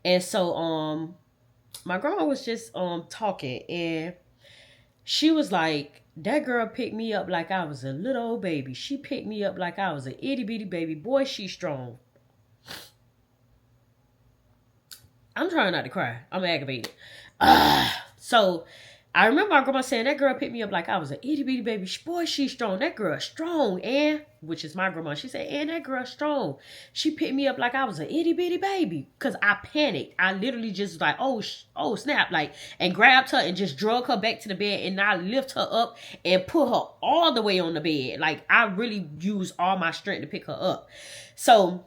And so, my grandma was just, talking, and she was like, that girl picked me up like I was a little old baby. She picked me up like I was an itty bitty baby. Boy, she's strong. I'm trying not to cry. I'm aggravated. So I remember my grandma saying that girl picked me up like I was an itty bitty baby. Boy, she's strong. That girl strong, and which is my grandma. She said, and that girl strong. She picked me up like I was an itty bitty baby. Cause I panicked. I literally just like, oh snap, like, and grabbed her and just drug her back to the bed, and I lift her up and put her all the way on the bed. Like I really used all my strength to pick her up. So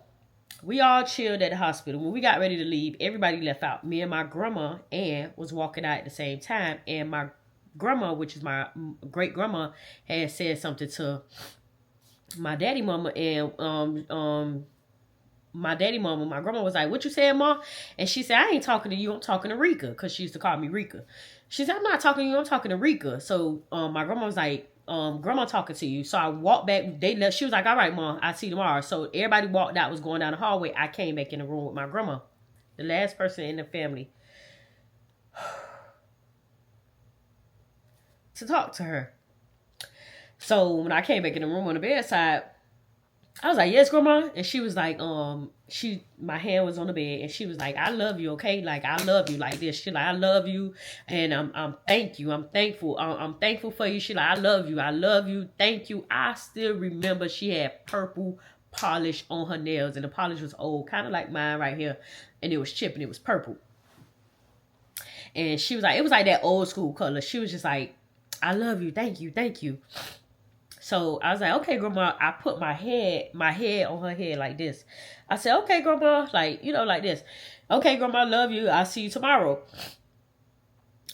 we all chilled at the hospital. When we got ready to leave, everybody left out. Me and my grandma, Ann, was walking out at the same time. And my grandma, which is my great grandma, had said something to my daddy mama. And my daddy mama, my grandma was like, what you saying, Ma? And she said, I ain't talking to you. I'm talking to Rika. Because she used to call me Rika. She said, I'm not talking to you. I'm talking to Rika. So my grandma was like, grandma talking to you. So I walked back. They left. She was like, all right, Mom, I'll see you tomorrow. So everybody walked out, was going down the hallway. I came back in the room with my grandma, the last person in the family, to talk to her. So when I came back in the room on the bedside, I was like, yes, grandma. And she was like, my hand was on the bed, and she was like, I love you, okay? Like, I love you like this. She like, I love you, and I'm thank you. I'm thankful. I'm thankful for you. She like, I love you, thank you. I still remember she had purple polish on her nails, and the polish was old, kind of like mine right here, and it was chipped, and it was purple. And she was like, it was like that old school color. She was just like, I love you, thank you. So I was like, okay, grandma. I put my head on her head like this. I said, okay, grandma, like, like this. Okay, grandma, love you. I'll see you tomorrow.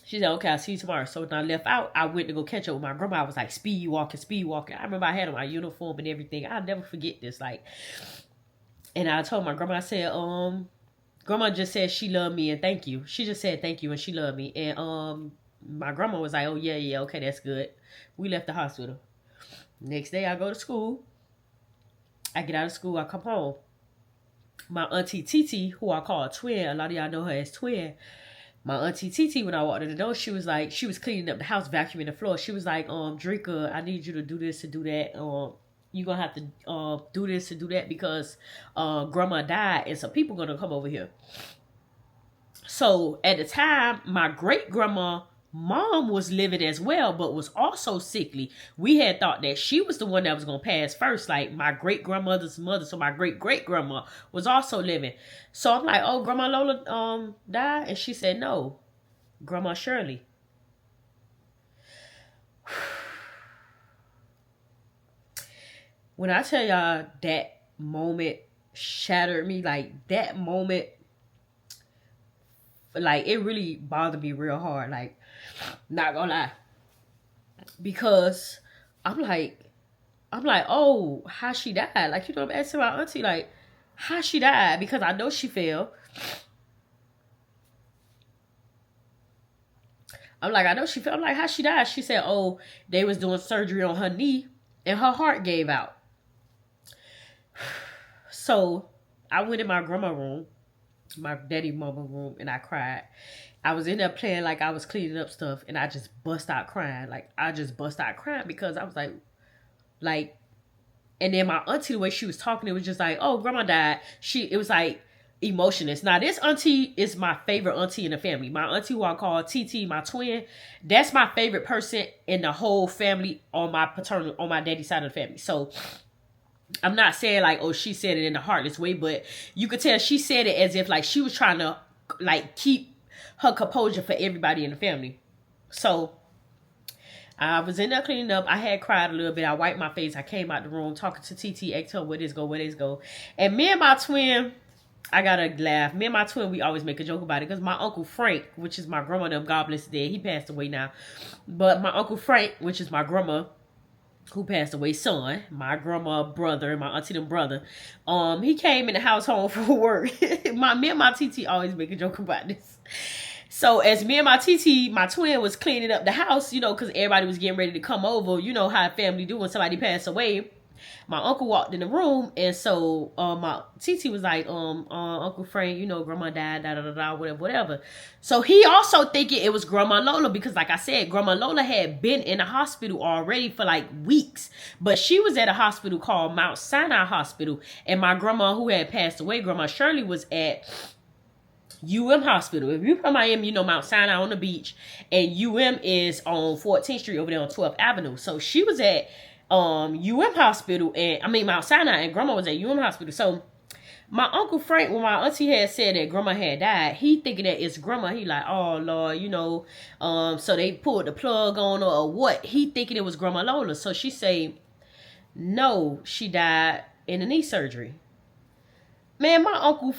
She said, okay, I'll see you tomorrow. So when I left out, I went to go catch up with my grandma. I was like, speed walking. I remember I had on my uniform and everything. I'll never forget this. And I told my grandma, I said, grandma just said she loved me and thank you. She just said thank you and she loved me. And my grandma was like, oh, yeah, okay, that's good. We left the hospital. Next day, I go to school. I get out of school. I come home. My auntie Titi, who I call a twin, a lot of y'all know her as twin. My auntie Titi, when I walked in the door, she was like, she was cleaning up the house, vacuuming the floor. She was like, Drika, I need you to do this and do that. You're going to have to do this and do that because grandma died and some people going to come over here. So at the time, my great grandma mom was living as well, but was also sickly. We had thought that she was the one that was going to pass first, like my great grandmother's mother. So my great great grandma was also living. So I'm like, oh, Grandma Lola died? And she said, no, Grandma Shirley. When I tell y'all that moment shattered me, like that moment, like it really bothered me real hard. Like, not gonna lie, because I'm like, oh, how she died? Like, I'm asking my auntie, like, how she died? Because I know she fell. I'm like, I know she fell. I'm like, how she died? She said, oh, they was doing surgery on her knee and her heart gave out. So I went in my grandma room, my daddy mama room, and I cried. I was in there playing like I was cleaning up stuff, and I just bust out crying. Like, I just bust out crying because I was like, and then my auntie, the way she was talking, it was just like, oh, grandma died. It was like emotionless. Now, this auntie is my favorite auntie in the family. My auntie, who I call TT, my twin, that's my favorite person in the whole family on my daddy's side of the family. So I'm not saying like, oh, she said it in a heartless way, but you could tell she said it as if like she was trying to like keep her composure for everybody in the family. So I was in there cleaning up. I had cried a little bit. I wiped my face. I came out the room talking to TT, asked her where this go. And me and my twin, I gotta laugh. Me and my twin, we always make a joke about it because my Uncle Frank, which is my grandma, God bless his dead, he passed away now. But my Uncle Frank, which is my grandma, who passed away, son, my grandma brother, my auntie them brother, he came in the house home from work. Me and my TT always make a joke about this. So as me and my TT, my twin, was cleaning up the house, because everybody was getting ready to come over. You know how family do when somebody passed away. My uncle walked in the room, and so my TT was like, Uncle Frank, grandma died, whatever. So he also thinking it was Grandma Lola because, like I said, Grandma Lola had been in the hospital already for like weeks, but she was at a hospital called Mount Sinai Hospital, and my grandma, who had passed away, Grandma Shirley, was at Hospital. If you from Miami, you know Mount Sinai on the beach, and is on 14th Street over there on 12th Avenue. So she was at Hospital, and I mean Mount Sinai, and grandma was at Hospital. So my Uncle Frank, when my auntie had said that grandma had died, he thinking that it's grandma. He like, oh Lord, so they pulled the plug on her or what. He thinking it was Grandma Lola. So she say, no, she died in a knee surgery. Man, my uncle,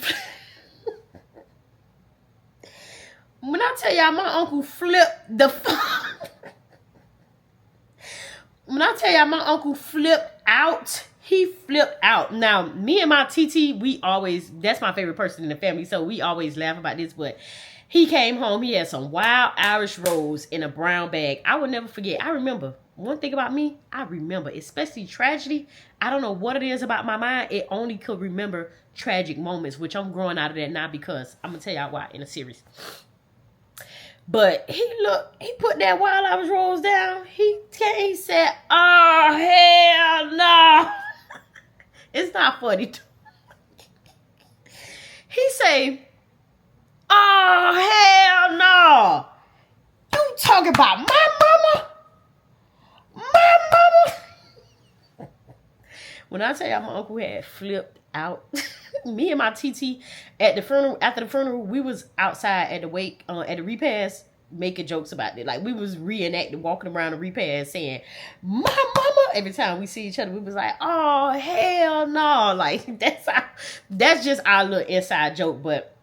when I tell y'all my uncle flipped the when I tell y'all my uncle flipped out, he flipped out. Now, me and my TT, that's my favorite person in the family, so we always laugh about this, but he came home, he had some wild Irish rolls in a brown bag. I will never forget. I remember, one thing about me, I remember, especially tragedy. I don't know what it is about my mind. It only could remember tragic moments, which I'm growing out of that now because I'm going to tell y'all why in a series. But he put that wild Irish rolls down. He said, oh, hell no. It's not funny. He say, oh, hell no. You talking about my mama? My mama? When I tell y'all my uncle had flipped out, me and my TT at the funeral, after the funeral, we was outside at the wake, at the repast, making jokes about it. Like, we was reenacting, walking around the repast saying, my mama. Every time we see each other, we was like, oh, hell no. Like, that's just our little inside joke. But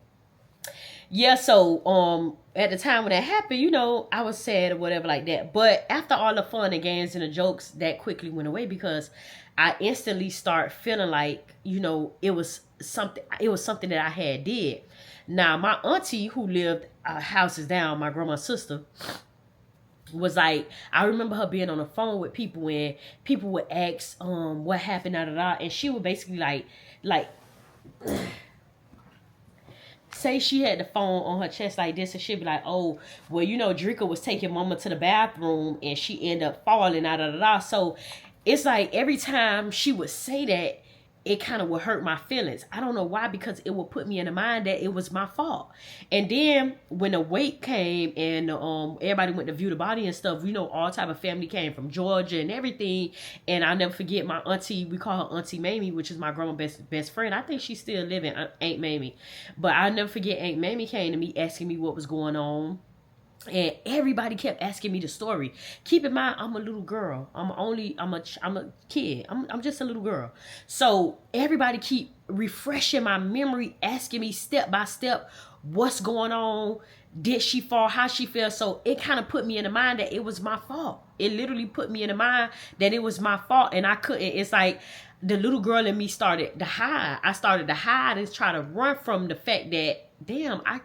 yeah, so at the time when that happened, I was sad or whatever like that. But after all the fun and games and the jokes, that quickly went away because I instantly start feeling like, it was something that I had did. Now, my auntie who lived houses down, my grandma's sister, was like, I remember her being on the phone with people and people would ask what happened, and she would basically like say she had the phone on her chest like this, and she'd be like, oh, well, Drika was taking mama to the bathroom and she ended up falling, So it's like every time she would say that, it kind of would hurt my feelings. I don't know why, because it would put me in the mind that it was my fault. And then when the wake came and everybody went to view the body and stuff, all type of family came from Georgia and everything. And I'll never forget my auntie, we call her Auntie Mamie, which is my grandma's best friend. I think she's still living, Aunt Mamie. But I'll never forget Aunt Mamie came to me asking me what was going on. And everybody kept asking me the story. Keep in mind, I'm a little girl. I'm a kid. I'm just a little girl. So everybody keep refreshing my memory, asking me step by step, what's going on? Did she fall? How she feel? So it kind of put me in the mind that it was my fault. It literally put me in the mind that it was my fault, and I couldn't. It's like the little girl in me started to hide. I started to hide and try to run from the fact that, damn, I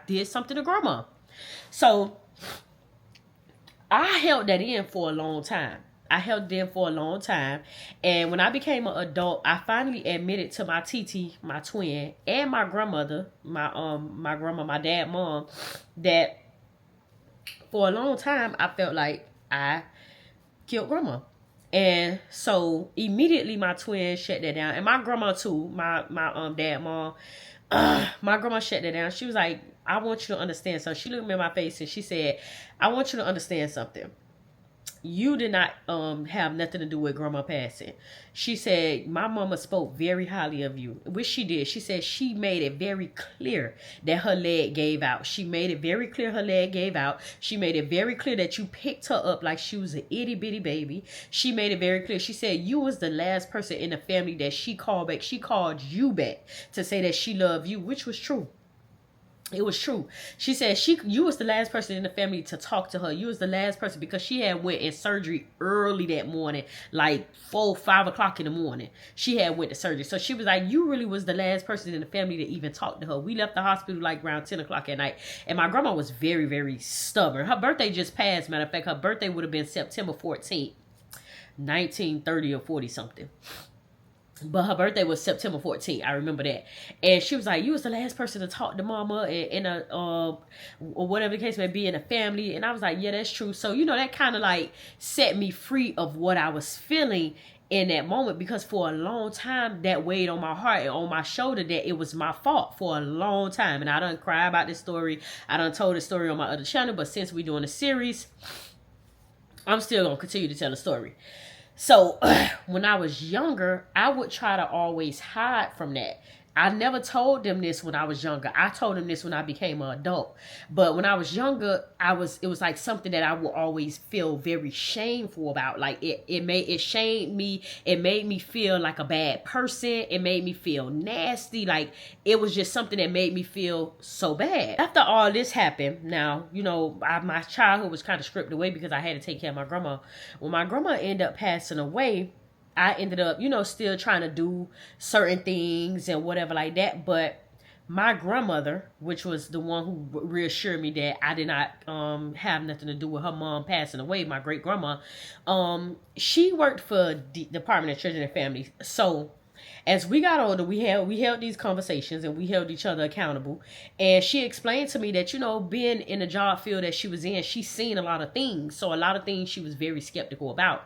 did something to grandma. So I held that in for a long time. And when I became an adult, I finally admitted to my TT, my twin, and my grandmother, my grandma, my dad, mom, that for a long time I felt like I killed grandma. And so immediately my twin shut that down, and my grandma too, my dad, mom. My grandma shut that down. She was like, I want you to understand something. She looked me in my face and she said, I want you to understand something. You did not have nothing to do with grandma passing. She said, my mama spoke very highly of you, which she did. She said she made it very clear that her leg gave out. She made it very clear her leg gave out. She made it very clear that you picked her up like she was an itty bitty baby. She made it very clear. She said you was the last person in the family that she called back. She called you back to say that she loved you, which was true. It was true. She said you was the last person in the family to talk to her. You was the last person because she had went in surgery early that morning, like 4-5 o'clock in the morning. She had went to surgery. So she was like, you really was the last person in the family to even talk to her. We left the hospital like around 10 o'clock at night. And my grandma was very, very stubborn. Her birthday just passed. Matter of fact, her birthday would have been September 14th, 1930 or 40 something. But her birthday was September 14th. I remember that. And she was like, you was the last person to talk to mama in a, or whatever the case may be, in a family. And I was like, yeah, that's true. So, that kind of like set me free of what I was feeling in that moment, because for a long time that weighed on my heart and on my shoulder that it was my fault for a long time. And I done cry about this story. I done told the story on my other channel, but since we're doing a series, I'm still going to continue to tell the story. So when I was younger, I would try to always hide from that. I never told them this when I was younger. I told them this when I became an adult. But when I was younger, it was like something that I would always feel very shameful about. Like it shamed me. It made me feel like a bad person. It made me feel nasty. Like it was just something that made me feel so bad. After all this happened, now, you know, my childhood was kind of stripped away because I had to take care of my grandma. When my grandma ended up passing away, I ended up, you know, still trying to do certain things and whatever like that. But my grandmother, which was the one who reassured me that I did not have nothing to do with her mom passing away, my great grandma, she worked for the Department of Children and Families. So as we got older, we held these conversations and we held each other accountable. And she explained to me that, you know, being in the job field that she was in, she's seen a lot of things. So a lot of things she was very skeptical about.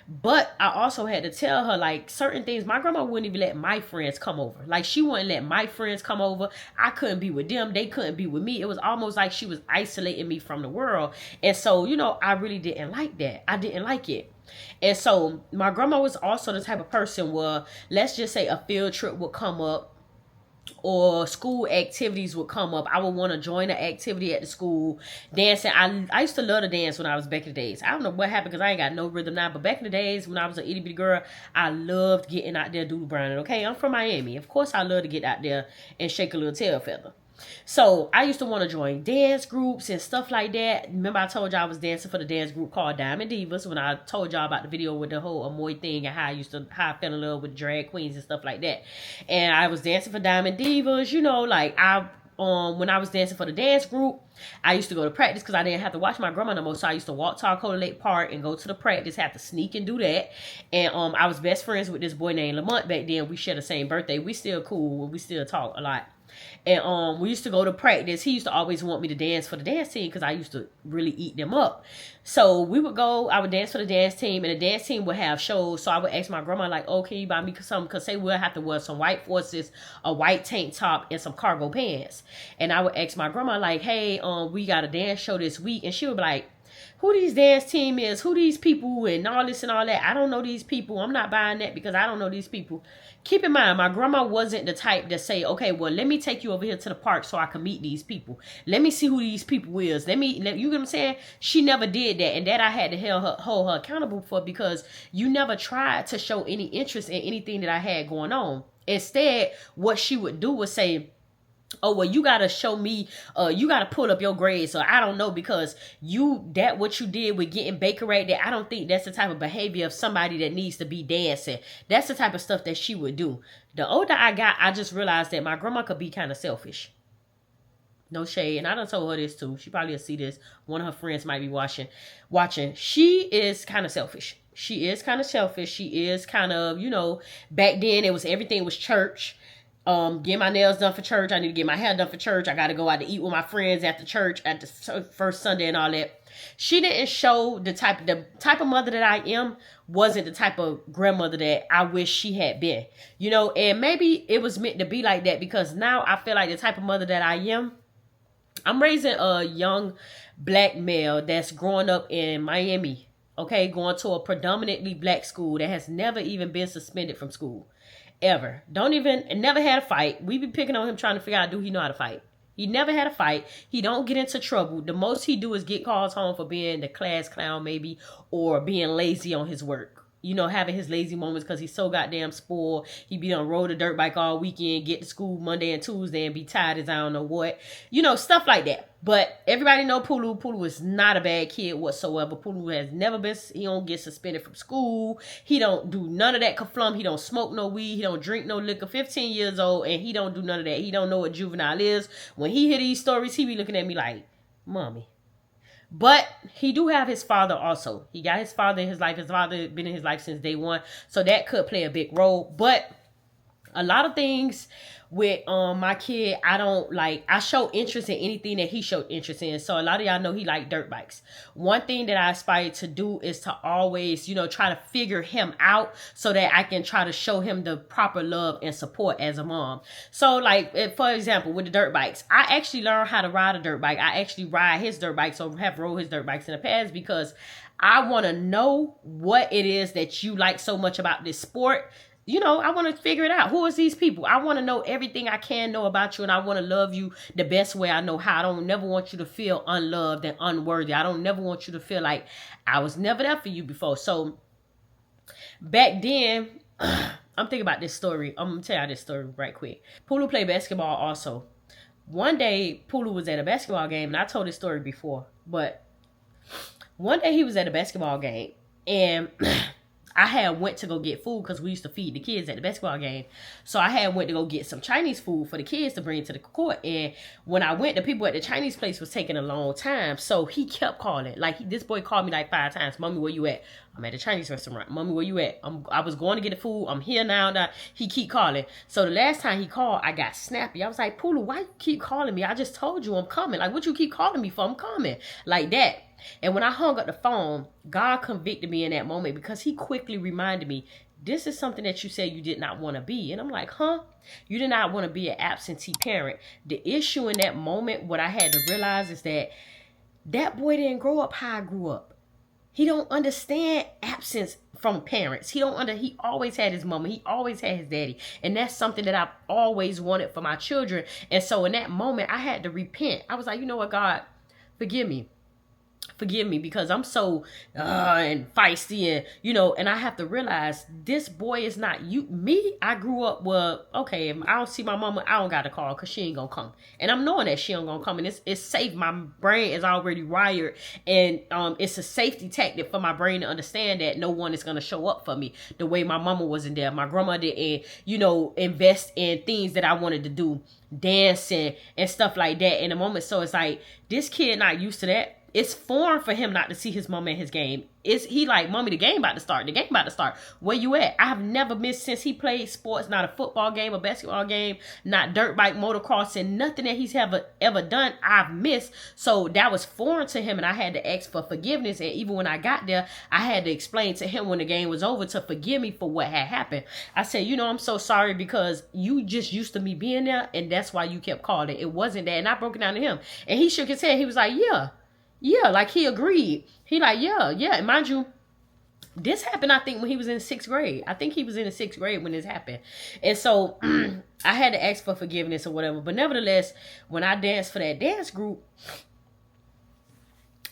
But I also had to tell her, like, certain things. My grandma wouldn't even let my friends come over. Like, she wouldn't let my friends come over. I couldn't be with them. They couldn't be with me. It was almost like she was isolating me from the world. And so, you know, I really didn't like that. I didn't like it. And so my grandma was also the type of person where, let's just say a field trip would come up, or school activities would come up. I would want to join an activity at the school, dancing. I used to love to dance when I was back in the days. I don't know what happened because I ain't got no rhythm now, but back in the days when I was an itty bitty girl, I loved getting out there doodle browning. Okay, I'm from Miami. Of course I love to get out there and shake a little tail feather. So I used to want to join dance groups and stuff like that. Remember I told y'all I was dancing for the dance group called Diamond Divas when I told y'all about the video with the whole Amoy thing and how I fell in love with drag queens and stuff like that. And I was dancing for Diamond Divas, you know, like when I was dancing for the dance group, I used to go to practice because I didn't have to watch my grandma no more. So I used to walk to Arcola Lake Park and go to the practice, have to sneak and do that. And I was best friends with this boy named Lamont back then. We shared the same birthday. We still cool. We still talk a lot. And we used to go to practice. He used to always want me to dance for the dance team because I used to really eat them up. So we would go, I would dance for the dance team, and the dance team would have shows. So I would ask my grandma, like, oh, can you buy me something? Because say we'll have to wear some white forces, a white tank top, and some cargo pants. And I would ask my grandma, like, hey, we got a dance show this week. And she would be like, who these dance team is, who these people, and all this and all that. I don't know these people. I'm not buying that because I don't know these people. Keep in mind, my grandma wasn't the type to say, okay, well, let me take you over here to the park so I can meet these people. Let me see who these people is. You get what I'm saying? She never did that. And that I had to hold her accountable for, because you never tried to show any interest in anything that I had going on. Instead, what she would do was say, oh, well, you got to show me, you got to pull up your grades. So I don't know, because what you did with getting Baker at that, I don't think that's the type of behavior of somebody that needs to be dancing. That's the type of stuff that she would do. The older I got, I just realized that my grandma could be kind of selfish. No shade. And I done told her this too. She probably will see this. One of her friends might be watching. She is kind of selfish. She is kind of selfish. She is kind of, you know, back then everything was church. Get my nails done for church. I need to get my hair done for church. I got to go out to eat with my friends after church at the first Sunday and all that. She didn't show the type of mother that I am. Wasn't the type of grandmother that I wish she had been, you know. And maybe it was meant to be like that, because now I feel like the type of mother that I am, I'm raising a young black male that's growing up in Miami, okay, going to a predominantly black school that has never even been suspended from school. Ever. Never had a fight. We be picking on him trying to figure out, do he know how to fight? He never had a fight. He don't get into trouble. The most he do is get calls home for being the class clown maybe, or being lazy on his work. You know, having his lazy moments because he's so goddamn spoiled. He be on road a dirt bike all weekend, get to school Monday and Tuesday and be tired as I don't know what. You know, stuff like that. But everybody know Pulu. Pulu is not a bad kid whatsoever. Pulu has never been, he don't get suspended from school. He don't do none of that kaflum. He don't smoke no weed. He don't drink no liquor. 15 years old, and he don't do none of that. He don't know what juvenile is. When he hear these stories, he be looking at me like, mommy. But he do have his father also. He got his father in his life. His father been in his life since day one. So that could play a big role. But A lot of things with my kid, I don't like. I show interest in anything that he showed interest in. So a lot of y'all know he like dirt bikes. One thing that I aspire to do is to always, try to figure him out so that I can try to show him the proper love and support as a mom. So like, for example, with the dirt bikes, I actually learned how to ride a dirt bike. I actually ride his dirt bikes, or have rode his dirt bikes in the past, because I want to know what it is that you like so much about this sport. I want to figure it out. Who is these people? I want to know everything I can know about you, and I want to love you the best way I know how. I don't never want you to feel unloved and unworthy. I don't never want you to feel like I was never there for you before. So back then, I'm thinking about this story. I'm going to tell you this story right quick. Pulu played basketball also. One day, Pulu was at a basketball game, and I told this story before, but one day he was at a basketball game, and I had went to go get food because we used to feed the kids at the basketball game. So I had went to go get some Chinese food for the kids to bring to the court. And when I went, the people at the Chinese place was taking a long time. So he kept calling. Like, this boy called me like 5 times. Mommy, where you at? I'm at the Chinese restaurant. Mommy, where you at? I was going to get the food. I'm here now. He keep calling. So the last time he called, I got snappy. I was like, Pulu, why you keep calling me? I just told you I'm coming. Like, what you keep calling me for? I'm coming. Like that. And when I hung up the phone, God convicted me in that moment, because he quickly reminded me, this is something that you said you did not want to be. And I'm like, huh? You did not want to be an absentee parent. The issue in that moment, what I had to realize is that boy didn't grow up how I grew up. He don't understand absence from parents. He always had his mama. He always had his daddy. And that's something that I've always wanted for my children. And so in that moment, I had to repent. I was like, you know what, God, forgive me. Forgive me, because I'm so and feisty, and I have to realize this boy is not me. I grew up okay, if I don't see my mama, I don't got to call, because she ain't gonna come, and I'm knowing that she ain't gonna come, and it's safe. My brain is already wired, and it's a safety tactic for my brain to understand that no one is gonna show up for me the way my mama wasn't there. My grandma didn't invest in things that I wanted to do, dancing and stuff like that in the moment. So it's like, this kid not used to that. It's foreign for him not to see his mama at his game. He like, mommy, the game about to start. The game about to start. Where you at? I have never missed since he played sports, not a football game, a basketball game, not dirt bike, motocross, and nothing that he's ever done, I've missed. So that was foreign to him, and I had to ask for forgiveness. And even when I got there, I had to explain to him when the game was over to forgive me for what had happened. I said, I'm so sorry, because you just used to me being there, and that's why you kept calling. It wasn't that. And I broke it down to him, and he shook his head. He was like, yeah, like he agreed. He like, yeah. And mind you, this happened, I think, when he was in 6th grade. I think he was in the 6th grade when this happened. And so I had to ask for forgiveness or whatever. But nevertheless, when I danced for that dance group,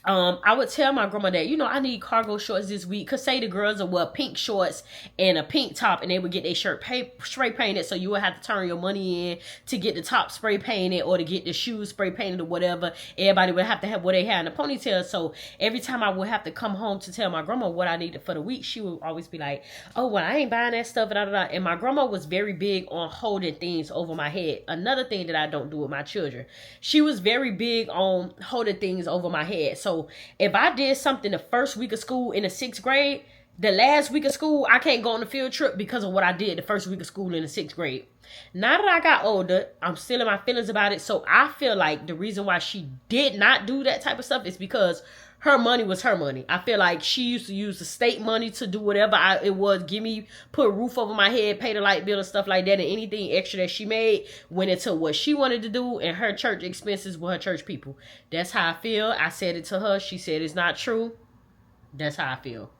I would tell my grandma that, I need cargo shorts this week. Cause say the girls would wear pink shorts and a pink top, and they would get their shirt spray painted. So you would have to turn your money in to get the top spray painted, or to get the shoes spray painted, or whatever. Everybody would have to have what they had in a ponytail. So every time I would have to come home to tell my grandma what I needed for the week, she would always be like, oh, well, I ain't buying that stuff. And my grandma was very big on holding things over my head. Another thing that I don't do with my children. She was very big on holding things over my head. So if I did something the first week of school in the 6th grade, the last week of school, I can't go on the field trip because of what I did the first week of school in the 6th grade. Now that I got older, I'm still in my feelings about it. So I feel like the reason why she did not do that type of stuff is because her money was her money. I feel like she used to use the state money to do whatever it was. Put a roof over my head, pay the light bill and stuff like that. And anything extra that she made went into what she wanted to do, and her church expenses with her church people. That's how I feel. I said it to her. She said it's not true. That's how I feel.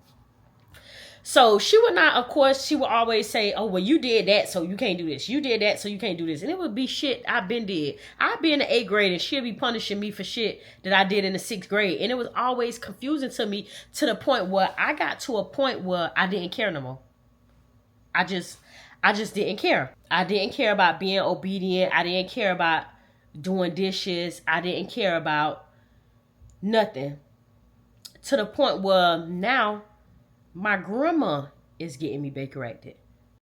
So she would not, of course, she would always say, oh, well, you did that, so you can't do this. You did that, so you can't do this. And it would be shit I've been did. I'd be in the 8th grade, and she'd be punishing me for shit that I did in the 6th grade. And it was always confusing to me, to the point where I got to a point where I didn't care no more. I just didn't care. I didn't care about being obedient. I didn't care about doing dishes. I didn't care about nothing. To the point where now, my grandma is getting me Baker acted.